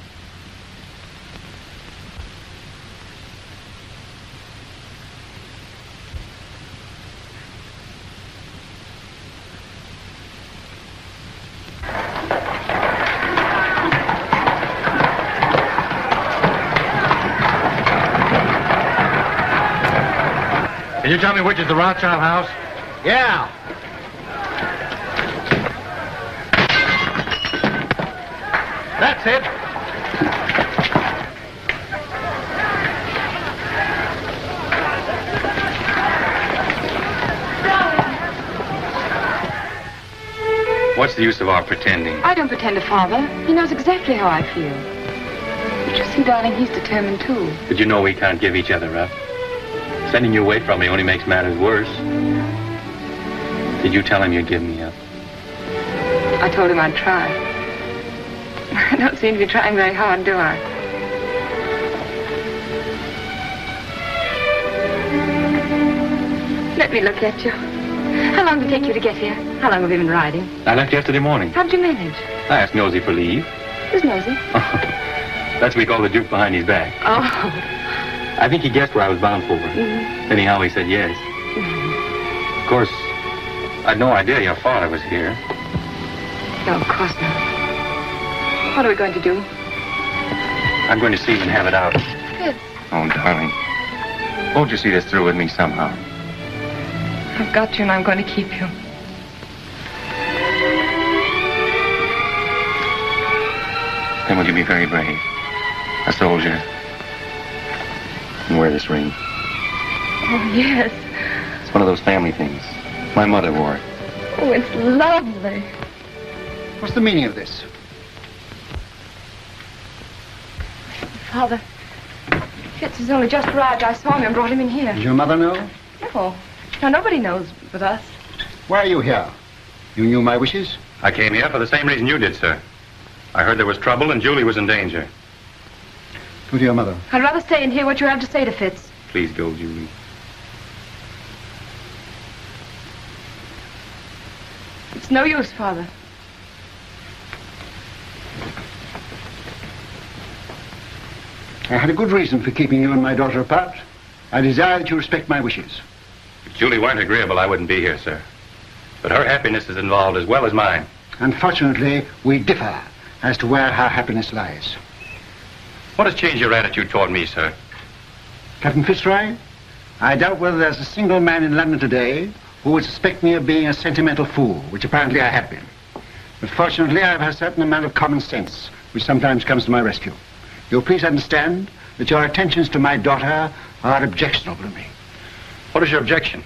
Can you tell me which is the Rothschild house? Yeah. That's it. What's the use of our pretending? I don't pretend to Father. He knows exactly how I feel. But you see, darling, he's determined too. But you know we can't give each other up. Sending you away from me only makes matters worse. Did you tell him you'd give me up? I told him I'd try. I don't seem to be trying very hard, do I? Let me look at you. How long did it take you to get here? How long have you been riding? I left yesterday morning. How'd you manage? I asked Nosy for leave. Who's Nosy? That's what we call the Duke behind his back. Oh. I think he guessed where I was bound for. Anyhow, he said yes. Of course, I'd no idea your father was here. No, of course not. What are we going to do? I'm going to see him and have it out. Fitz. Oh, darling. Won't you see this through with me somehow? I've got you and I'm going to keep you. Then will you be very brave? A soldier. And wear this ring. Oh, yes. It's one of those family things. My mother wore it. Oh, it's lovely. What's the meaning of this? Father, Fitz has only just arrived. I saw him and brought him in here. Does your mother know? No. Now, nobody knows but us. Why are you here? You knew my wishes? I came here for the same reason you did, sir. I heard there was trouble and Julie was in danger. Go to your mother. I'd rather stay and hear what you have to say to Fitz. Please go, Julie. It's no use, Father. I had a good reason for keeping you and my daughter apart. I desire that you respect my wishes. If Julie weren't agreeable, I wouldn't be here, sir. But her happiness is involved as well as mine. Unfortunately, we differ as to where her happiness lies. What has changed your attitude toward me, sir? Captain Fitzroy, I doubt whether there's a single man in London today who would suspect me of being a sentimental fool, which apparently I have been. But fortunately, I have a certain amount of common sense, which sometimes comes to my rescue. You'll please understand that your attentions to my daughter are objectionable to me. What is your objection?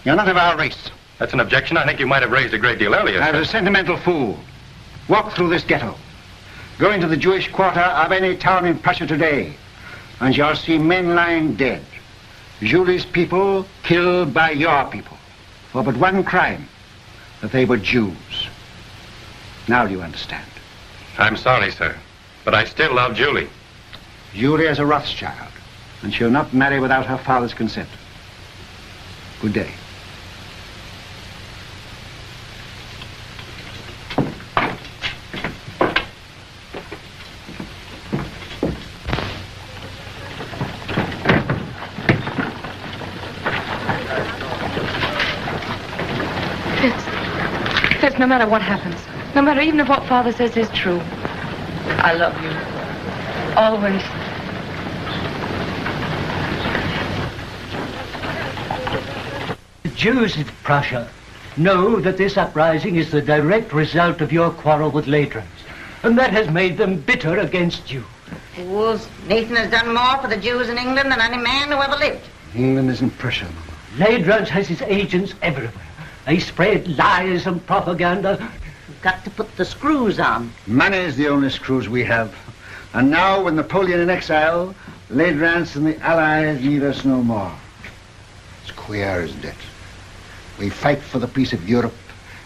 You're not of our race. That's an objection I think you might have raised a great deal earlier, I sir. was a sentimental fool. Walk through this ghetto. Go into the Jewish quarter of any town in Prussia today, and you'll see men lying dead. Julie's people killed by your people for but one crime, that they were Jews. Now do you understand? I'm sorry, sir, but I still love Julie. Julie is a Rothschild, and she'll not marry without her father's consent. Good day. Fitz, no matter what happens, no matter even if what Father says is true, I love you. Always. The Jews of Prussia know that this uprising is the direct result of your quarrel with Ledrans, and that has made them bitter against you. Fools, Nathan has done more for the Jews in England than any man who ever lived. England isn't Prussia, Mama. Ledrans has his agents everywhere. They spread lies and propaganda. You've got to put the screws on. Money is the only screws we have. And now, with Napoleon in exile, Ledrans and the Allies need us no more. It's queer, isn't it? We fight for the peace of Europe,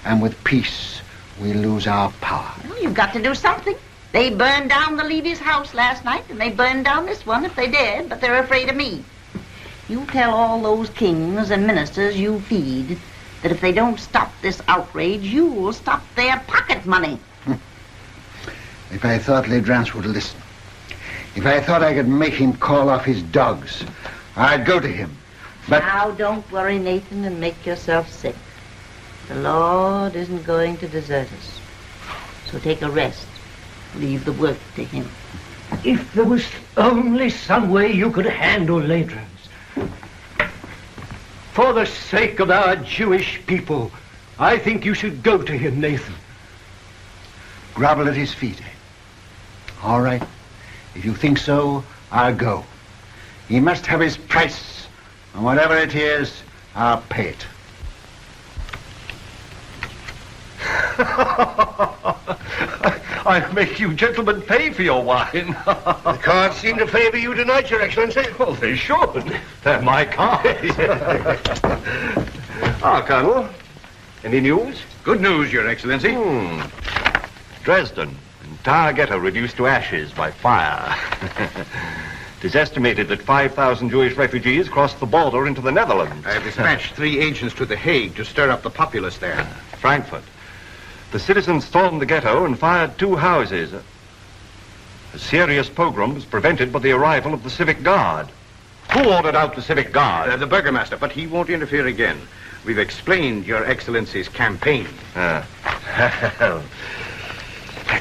and with peace, we lose our power. Well, you've got to do something. They burned down the Levy's house last night, and they burned down this one if they dared, but they're afraid of me. You tell all those kings and ministers you feed that if they don't stop this outrage, you will stop their pocket money. If I thought Ledrans would listen, if I thought I could make him call off his dogs, I'd go to him. But now, don't worry, Nathan, and make yourself sick. The Lord isn't going to desert us. So take a rest. Leave the work to him. If there was only some way you could handle Ledrans. For the sake of our Jewish people, I think you should go to him, Nathan. Grovel at his feet. All right. If you think so, I'll go. He must have his price. And whatever it is, I'll pay it. I'll make you gentlemen pay for your wine. The cards seem to favor you tonight, Your Excellency. Well, they should. They're my cards. Colonel, any news? Good news, Your Excellency. Dresden, entire ghetto reduced to ashes by fire. It is estimated that 5,000 Jewish refugees crossed the border into the Netherlands. I have dispatched 3 agents to The Hague to stir up the populace there. Frankfurt. The citizens stormed the ghetto and fired 2 houses. A serious pogrom was prevented by the arrival of the Civic Guard. Who ordered out the Civic Guard? The Burgomaster, but he won't interfere again. We've explained Your Excellency's campaign. That's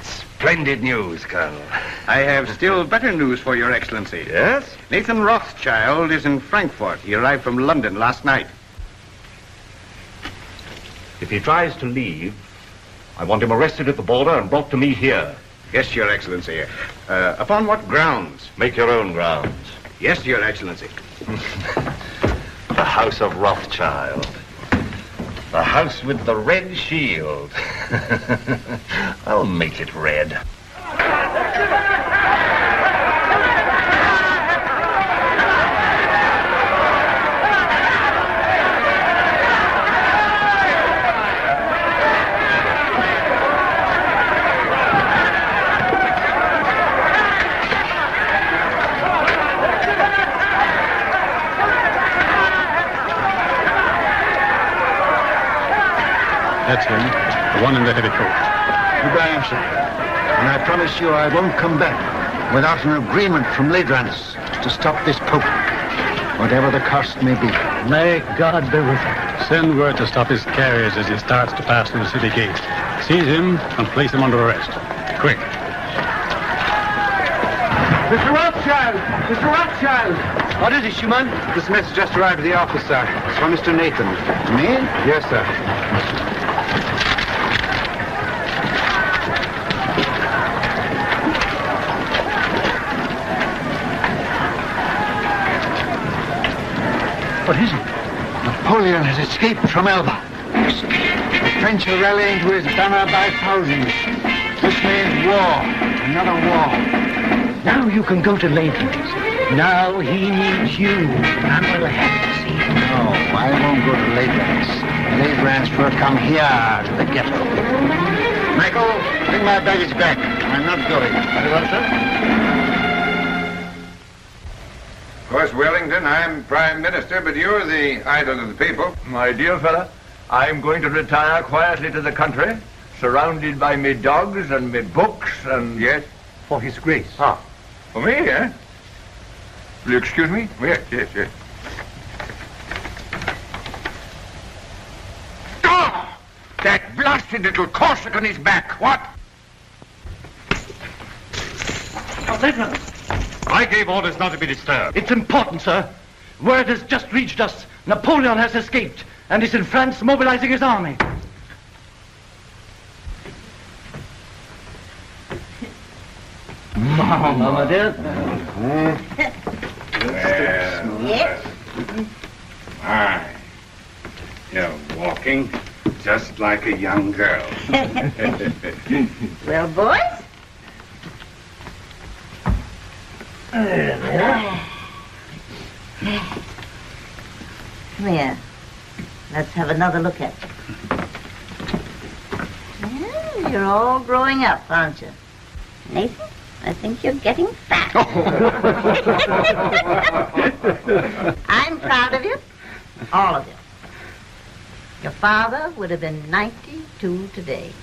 splendid news, Colonel. I have still better news for Your Excellency. Yes? Nathan Rothschild is in Frankfurt. He arrived from London last night. If he tries to leave, I want him arrested at the border and brought to me here. Yes, Your Excellency. Upon what grounds? Make your own grounds. Yes, Your Excellency. The House of Rothschild. The house with the red shield. I'll make it red. That's him, the one in the heavy coat. Goodbye, sir. And I promise you I won't come back without an agreement from Legendado to stop this Pope, whatever the cost may be. May God be with you. Send word to stop his carriage as he starts to pass through the city gate. Seize him and place him under arrest. Quick. Mr. Rothschild! Mr. Rothschild! What is it, Schumann? This message just arrived at the office, sir. It's from Mr. Nathan. Me? Yes, sir. What is it? Napoleon has escaped from Elba. The French are rallying to his banner by thousands. This means war. Another war. Now you can go to Legendado. Now he needs you. And we'll have to see him. No, I won't go to Legendado. Legendado will come here to the ghetto. Michael, bring my baggage back. I'm not going. Very well, sir. Of course, Wellington, I'm Prime Minister, but you're the idol of the people. My dear fella, I'm going to retire quietly to the country, surrounded by me dogs and me books and... Yes? For His Grace. Ah, for me, eh? Will you excuse me? Yes, yes, yes. Ah! That blasted little Corsican is back. What? I gave orders not to be disturbed. It's important, sir. Word has just reached us. Napoleon has escaped and is in France mobilizing his army. Mama, dear. Yes? My, you're walking just like a young girl. Well, boys? Come here. Let's have another look at you. Yeah, you're all growing up, aren't you? Nathan, I think you're getting fat. I'm proud of you. All of you. Your father would have been 92 today.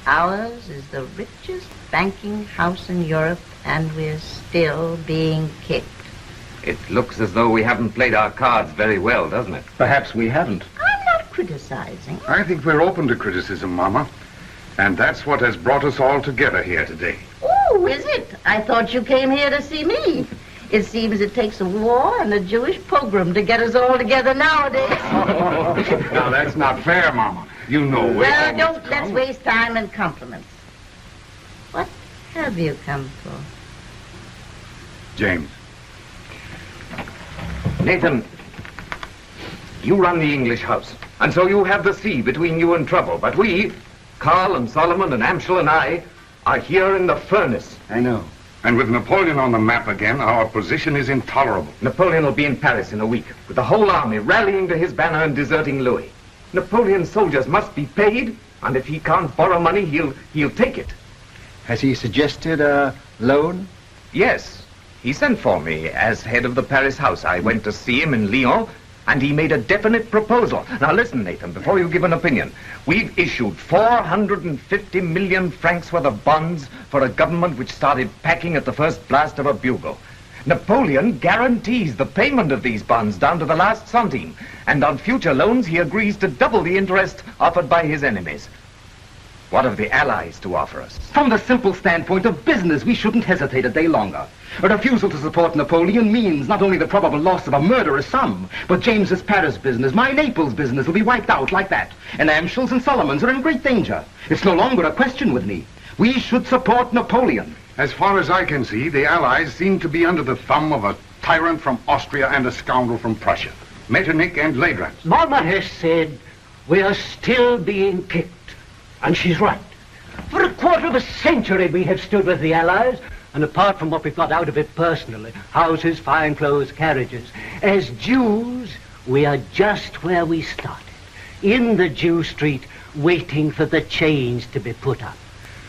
Ours is the richest banking house in Europe, and we're still being kicked. It looks as though we haven't played our cards very well, doesn't it? Perhaps we haven't. I'm not criticizing. I think we're open to criticism, Mama. And that's what has brought us all together here today. Oh, is it? I thought you came here to see me. It seems it takes a war and a Jewish pogrom to get us all together nowadays. Now, that's not fair, Mama. You know Well, let's waste time in compliments. What have you come for? James. Nathan, you run the English house, and so you have the sea between you and trouble. But we, Carl and Solomon and Amschel and I, are here in the furnace. I know. And with Napoleon on the map again, our position is intolerable. Napoleon will be in Paris in a week, with the whole army rallying to his banner and deserting Louis. Napoleon's soldiers must be paid, and if he can't borrow money, he'll take it. Has he suggested a loan? Yes. He sent for me as head of the Paris house. I went to see him in Lyon, and he made a definite proposal. Now listen, Nathan, before you give an opinion. We've issued 450 million francs worth of bonds for a government which started packing at the first blast of a bugle. Napoleon guarantees the payment of these bonds down to the last centime, and on future loans he agrees to double the interest offered by his enemies. What have the Allies to offer us? From the simple standpoint of business, we shouldn't hesitate a day longer. A refusal to support Napoleon means not only the probable loss of a murderous sum, but James's Paris business, my Naples business, will be wiped out like that. And Amschel's and Solomon's are in great danger. It's no longer a question with me. We should support Napoleon. As far as I can see, the Allies seem to be under the thumb of a tyrant from Austria and a scoundrel from Prussia. Metternich and Ledrans. Mama has said we are still being kicked. And she's right. For a quarter of a century we have stood with the Allies, and apart from what we've got out of it personally, houses, fine clothes, carriages, as Jews, we are just where we started, in the Jew street, waiting for the chains to be put up.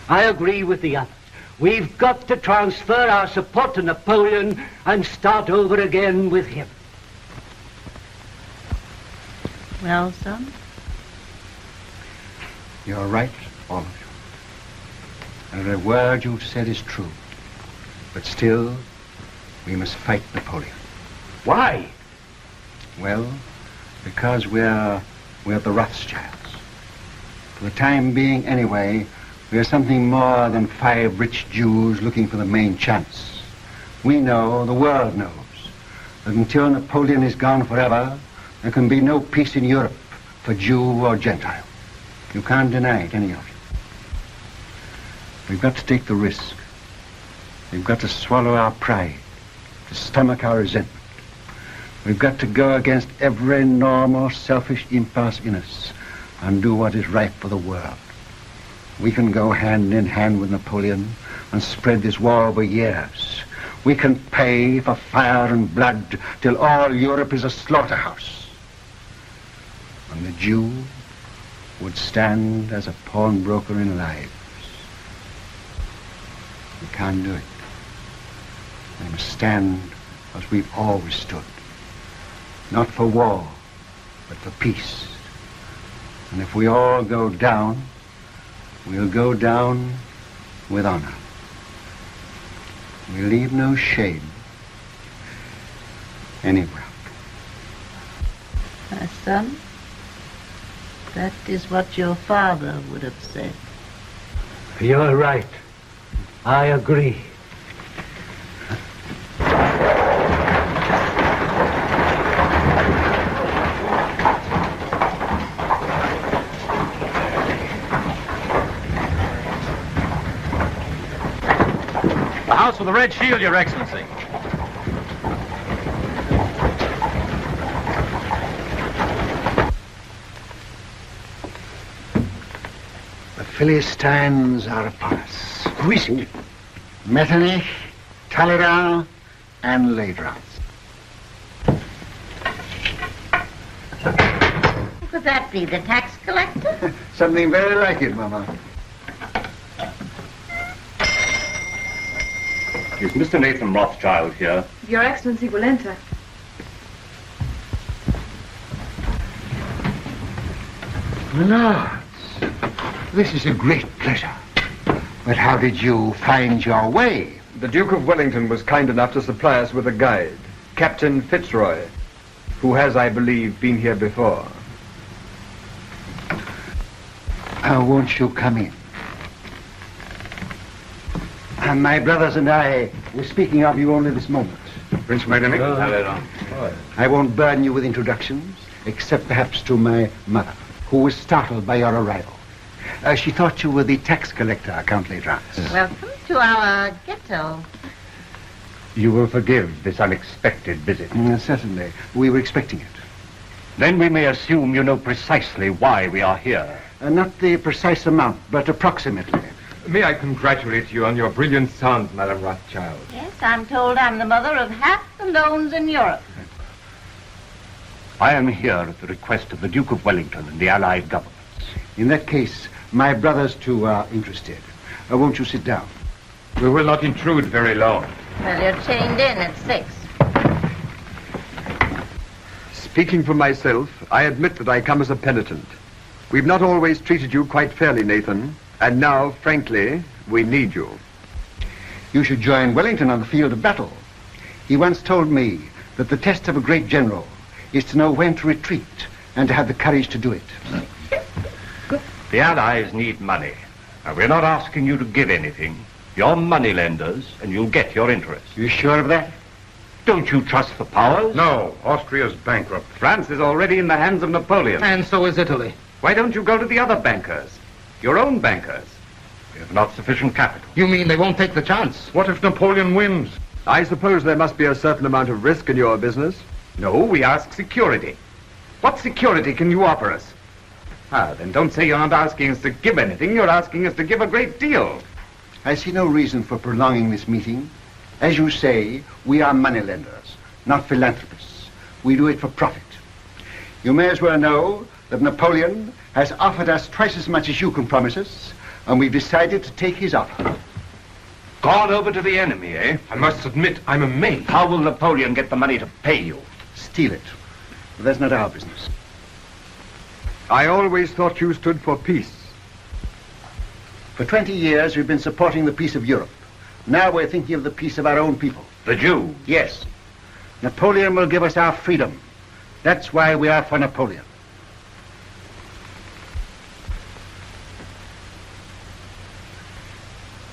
I agree with the others. We've got to transfer our support to Napoleon and start over again with him. Well, son? You're right, all of you. And the word you've said is true. But still, we must fight Napoleon. Why? Well, because we're the Rothschilds. For the time being, anyway, we're something more than 5 rich Jews looking for the main chance. We know, the world knows, that until Napoleon is gone forever, there can be no peace in Europe for Jew or Gentile. You can't deny it, any of you. We've got to take the risk. We've got to swallow our pride, to stomach our resentment. We've got to go against every normal, selfish impulse in us and do what is right for the world. We can go hand in hand with Napoleon and spread this war over years. We can pay for fire and blood till all Europe is a slaughterhouse. And the Jew would stand as a pawnbroker in lives. We can't do it. We must stand as we've always stood. Not for war, but for peace. And if we all go down, we'll go down with honor. We leave no shame anywhere. My son, that is what your father would have said. You're right. I agree. The house with the red shield, Your Excellency. The Philistines are upon us. Who is it? Metternich, Talleyrand, and Ledrans. Who could that be, the tax collector? Something very like it, Mama. Is Mr. Nathan Rothschild here? Your Excellency will enter. Lords, this is a great pleasure. But how did you find your way? The Duke of Wellington was kind enough to supply us with a guide, Captain Fitzroy, who has, I believe, been here before. Won't you come in? My brothers and I were speaking of you only this moment. Prince Metternich. I won't burden you with introductions, except perhaps to my mother, who was startled by your arrival. She thought you were the tax collector, Count Legrand. Welcome to our ghetto. You will forgive this unexpected visit. Certainly. We were expecting it. Then we may assume you know precisely why we are here. Not the precise amount, but approximately. May I congratulate you on your brilliant son, Madame Rothschild? Yes, I'm told I'm the mother of half the loans in Europe. I am here at the request of the Duke of Wellington and the Allied governments. In that case, my brothers too are interested. Won't you sit down? We will not intrude very long. Well, you're chained in at 6. Speaking for myself, I admit that I come as a penitent. We've not always treated you quite fairly, Nathan. And now, frankly, we need you. You should join Wellington on the field of battle. He once told me that the test of a great general is to know when to retreat and to have the courage to do it. The Allies need money. And we're not asking you to give anything. You're money lenders, and you'll get your interest. You sure of that? Don't you trust the powers? No, Austria's bankrupt. France is already in the hands of Napoleon. And so is Italy. Why don't you go to the other bankers? Your own bankers. We have not sufficient capital. You mean they won't take the chance? What if Napoleon wins? I suppose there must be a certain amount of risk in your business. No, we ask security. What security can you offer us? Then don't say you're not asking us to give anything. You're asking us to give a great deal. I see no reason for prolonging this meeting. As you say, we are moneylenders, not philanthropists. We do it for profit. You may as well know that Napoleon has offered us twice as much as you can promise us, and we've decided to take his offer. Gone over to the enemy, eh? I must admit, I'm amazed. How will Napoleon get the money to pay you? Steal it. But that's not our business. I always thought you stood for peace. For 20 years, we've been supporting the peace of Europe. Now we're thinking of the peace of our own people. The Jews? Yes. Napoleon will give us our freedom. That's why we are for Napoleon.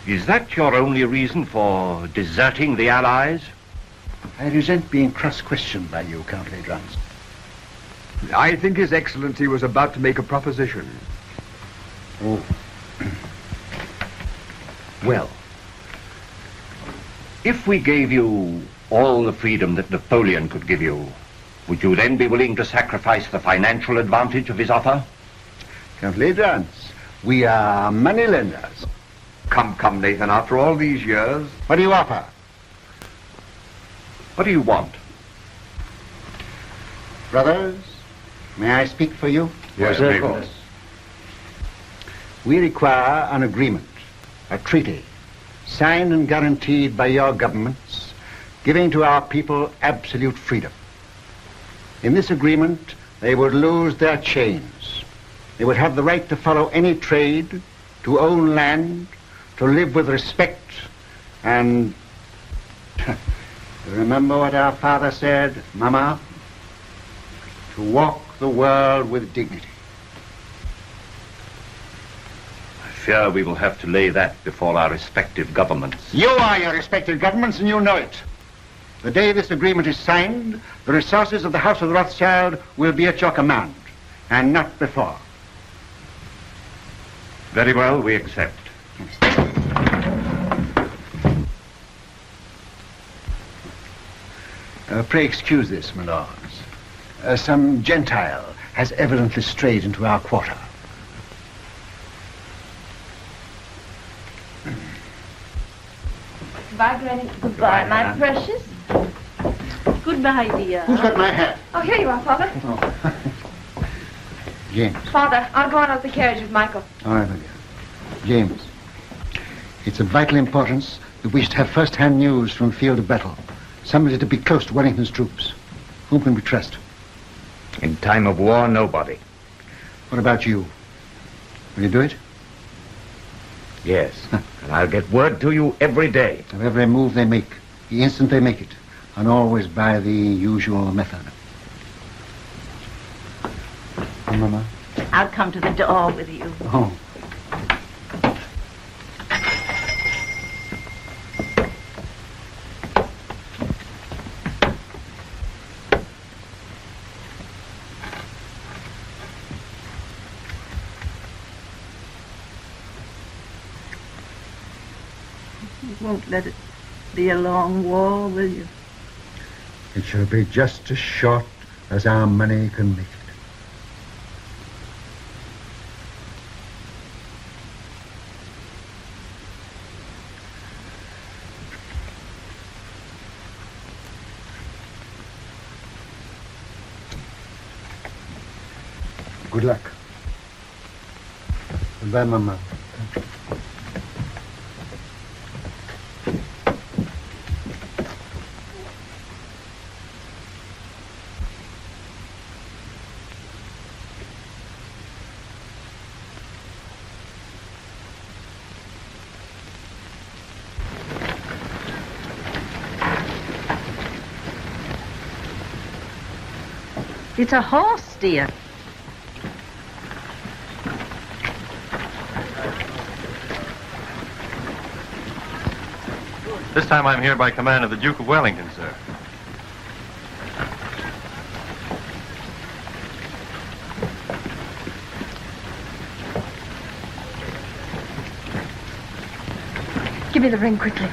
Is that your only reason for deserting the Allies? I resent being cross-questioned by you, Count Legrand. I think His Excellency was about to make a proposition. Oh. Well, if we gave you all the freedom that Napoleon could give you, would you then be willing to sacrifice the financial advantage of his offer? Count Legrand, we are moneylenders. Come, Nathan, after all these years... What do you offer? What do you want? Brothers, may I speak for you? Yes, of course. We require an agreement, a treaty, signed and guaranteed by your governments, giving to our people absolute freedom. In this agreement, they would lose their chains. They would have the right to follow any trade, to own land, to live with respect, and remember what our father said, Mama? To walk the world with dignity. I fear we will have to lay that before our respective governments. You are your respective governments, and you know it. The day this agreement is signed, the resources of the House of Rothschild will be at your command, and not before. Very well, we accept. Pray excuse this, my lords. Some Gentile has evidently strayed into our quarter. Goodbye, Granny. Goodbye, my precious. Goodbye, dear. Who's got my hat? Oh, here you are, Father. Oh. James. Father, I'll go on out the carriage with Michael. All right, my dear. James, it's of vital importance that we should have first-hand news from the field of battle. Somebody to be close to Wellington's troops. Whom can we trust? In time of war, nobody. What about you? Will you do it? Yes. And I'll get word to you every day. Of every move they make, the instant they make it, and always by the usual method. Oh, Mama? I'll come to the door with you. Oh. won't let it be a long war, will you? It shall be just as short as our money can make it. Good luck. Goodbye, Mama. It's a horse, dear. This time I'm here by command of the Duke of Wellington, sir. Give me the ring quickly.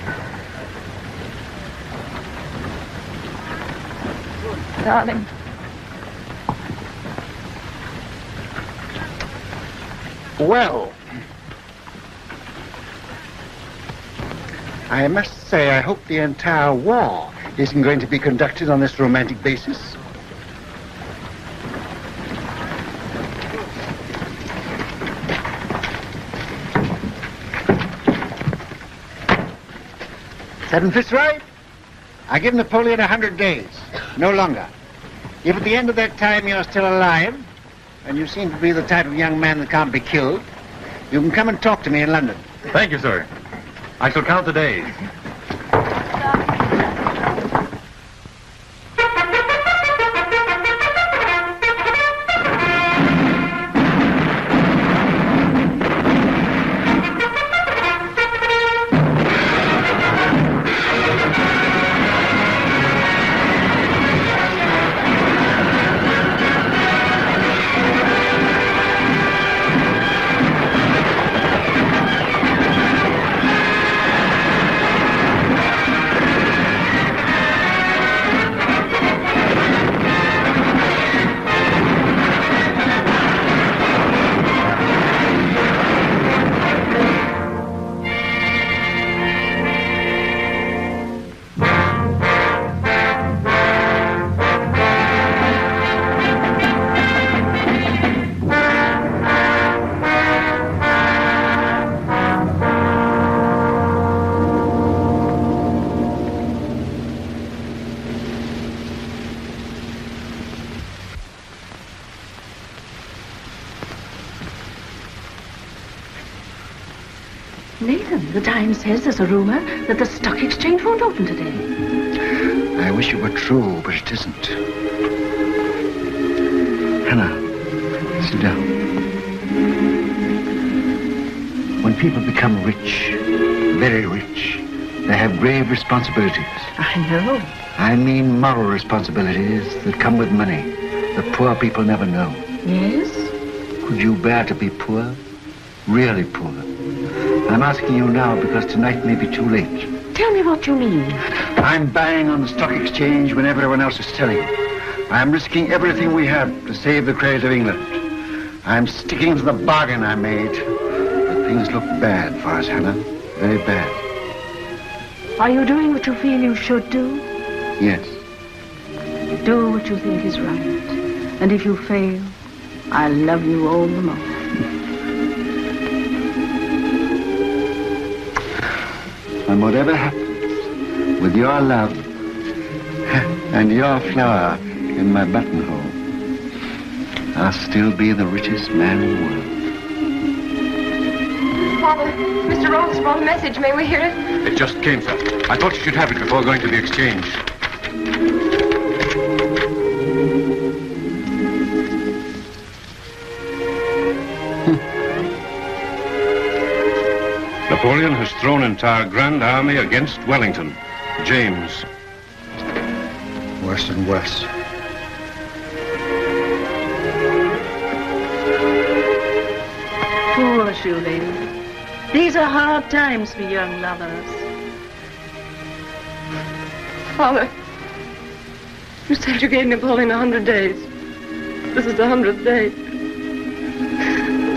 Darling. Well, I must say I hope the entire war isn't going to be conducted on this romantic basis. Seven fists right? I give Napoleon 100 days, no longer. If at the end of that time you're still alive, and you seem to be the type of young man that can't be killed, you can come and talk to me in London. Thank you, sir. I shall count the days. Nathan, the Times says there's a rumor that the stock exchange won't open today. I wish it were true, but it isn't. Hannah, sit down. When people become rich, very rich, they have grave responsibilities. I know. I mean moral responsibilities that come with money that poor people never know. Yes? Could you bear to be poor? Really poor? I'm asking you now because tonight may be too late. Tell me what you mean. I'm buying on the stock exchange when everyone else is selling. I'm risking everything we have to save the credit of England. I'm sticking to the bargain I made. But things look bad for us, Hannah. Very bad. Are you doing what you feel you should do? Yes. Do what you think is right. And if you fail, I'll love you all the more. And whatever happens, with your love and your flower in my buttonhole, I'll still be the richest man in the world. Father, Mr. Rhodes brought a message. May we hear it? It just came, sir. I thought you should have it before going to the exchange. Napoleon has thrown entire Grand Army against Wellington. James. Worse and worse. Poor shoe lady. These are hard times for young lovers. Father, you said you gave Napoleon 100 days. This is the 100th day.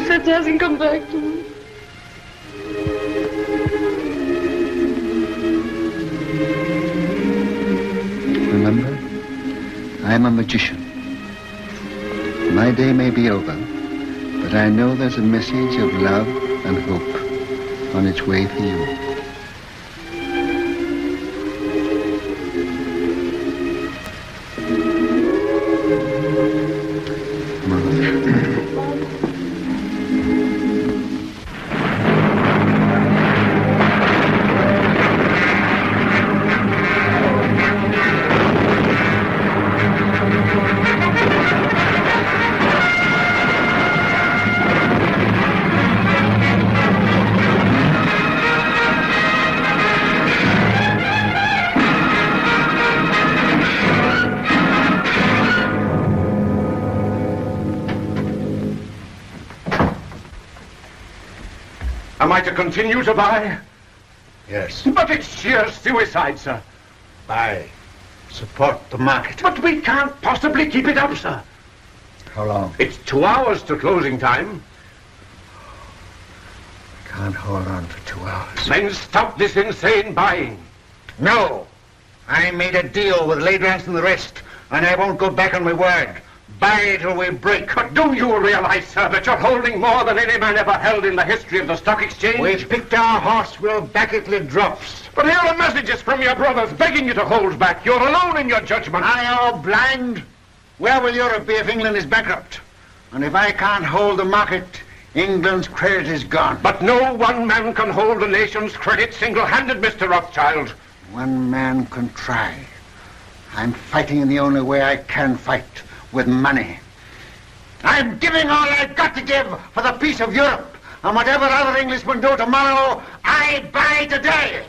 Fitz hasn't come back to me. Remember, I'm a magician. My day may be over, but I know there's a message of love and hope on its way for you. Am I to continue to buy? Yes. But it's sheer suicide, sir. Buy. Support the market. But we can't possibly keep it up, sir. How long? It's 2 hours to closing time. Can't hold on for 2 hours. Then stop this insane buying. No. I made a deal with Legendado and the rest, and I won't go back on my word. Buy till we break. But do you realize, sir, that you're holding more than any man ever held in the history of the stock exchange? We've picked our horse, we'll back it till it drops. But here are messages from your brothers begging you to hold back. You're alone in your judgment. I am blind. Where will Europe be if England is bankrupt? And if I can't hold the market, England's credit is gone. But no one man can hold a nation's credit single-handed, Mr. Rothschild. One man can try. I'm fighting in the only way I can fight, with money. I'm giving all I've got to give for the peace of Europe. And whatever other Englishmen do tomorrow, I buy today.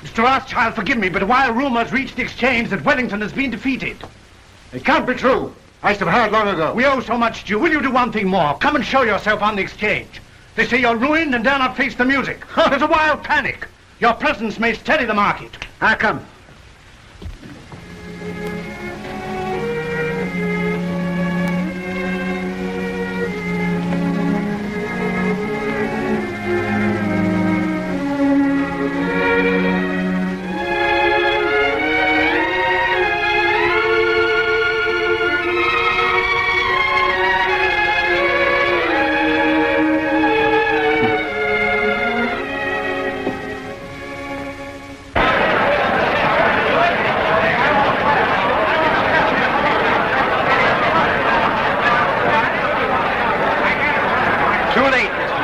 Mr. Rothschild, forgive me, but while rumors reach the exchange that Wellington has been defeated. It can't be true. I should have heard long ago. We owe so much to you. Will you do one thing more? Come and show yourself on the exchange. They say you're ruined and dare not face the music. There's a wild panic. Your presence may steady the market. I'll come.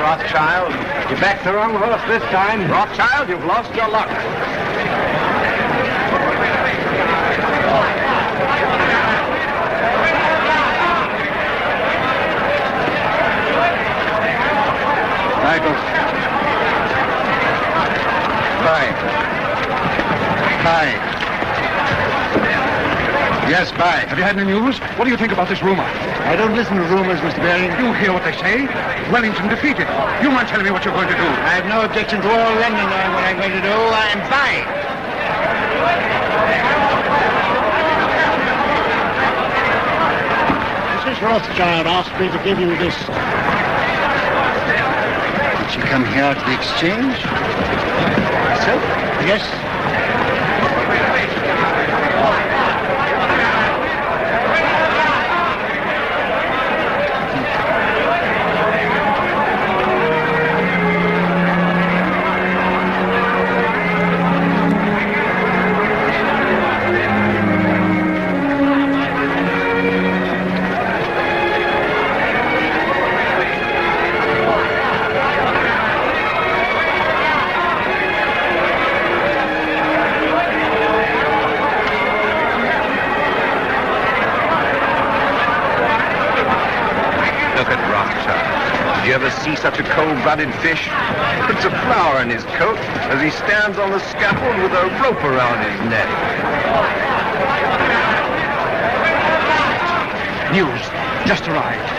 Rothschild. You backed the wrong horse this time. Rothschild, you've lost your luck. Michael. Buy. Yes, buy. Have you had any news? What do you think about this rumor? I don't listen to rumors, Mr. Baring. You hear what they say? Wellington defeated. You mind telling me what you're going to do? I have no objection to all London knowing what I'm going to do. I'm buying. Mrs. Rothschild asked me to give you this. Did she come here to the exchange? Herself? Yes. Did you ever see such a cold-blooded fish? Puts a flower in his coat as he stands on the scaffold with a rope around his neck. News. Just arrived.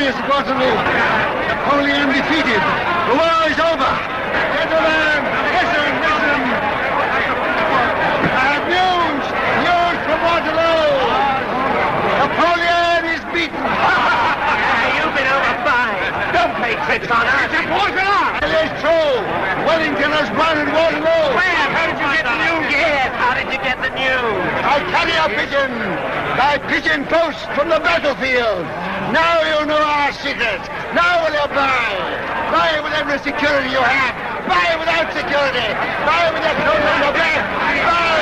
victorious at Waterloo. Napoleon defeated. The war is over. Gentlemen, listen. I have news from Waterloo. Napoleon is beaten. You've been overbuying. Don't play tricks on us. It's Waterloo. It is true. Wellington has won at Waterloo. Where? How did you get the news? Yes, how did you get the news? I carry a pigeon. My pigeon post from the battlefield. Now you know our secret. Now will you buy? Buy with every security you have. Buy without security. Buy with your clothes on your back. Buy.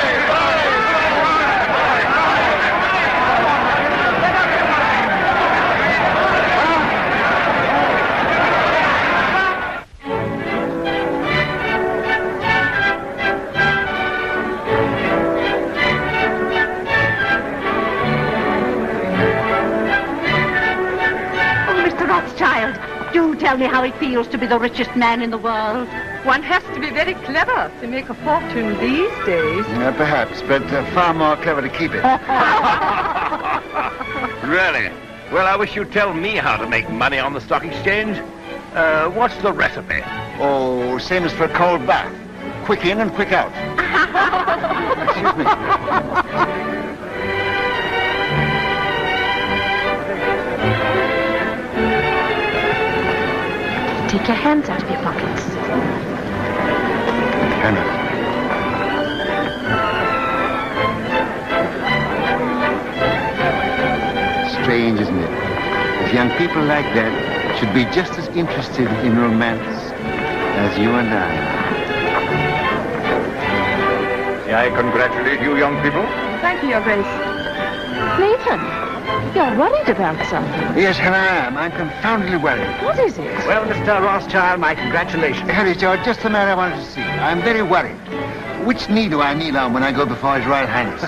Rothschild, do tell me how it feels to be the richest man in the world. One has to be very clever to make a fortune these days. Perhaps, but far more clever to keep it. Really? Well, I wish you'd tell me how to make money on the stock exchange. What's the recipe? Oh, same as for a cold bath. Quick in and quick out. Excuse me. Take your hands out of your pockets. Hannah. Strange, isn't it? If young people like that should be just as interested in romance as you and I. May I congratulate you, young people? Thank you, Your Grace. Nathan, you're worried about something. Yes, Hannah, I am. I'm confoundedly worried. What is it? Well, Mr. Rothschild, my congratulations. Harry, you're just the man I wanted to see. I'm very worried. Which knee do I kneel on when I go before His Royal Highness?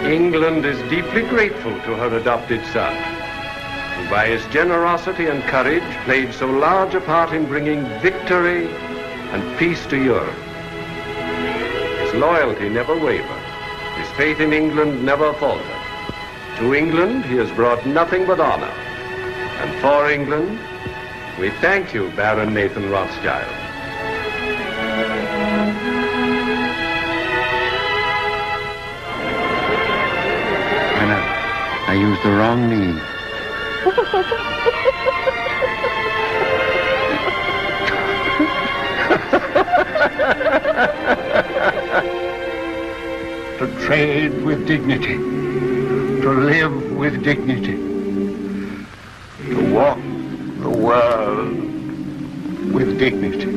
England is deeply grateful to her adopted son, who by his generosity and courage played so large a part in bringing victory and peace to Europe. His loyalty never wavered. His faith in England never faltered. To England he has brought nothing but honor. And for England, we thank you, Baron Nathan Rothschild. I used the wrong knee. To trade with dignity, to live with dignity, to walk the world with dignity.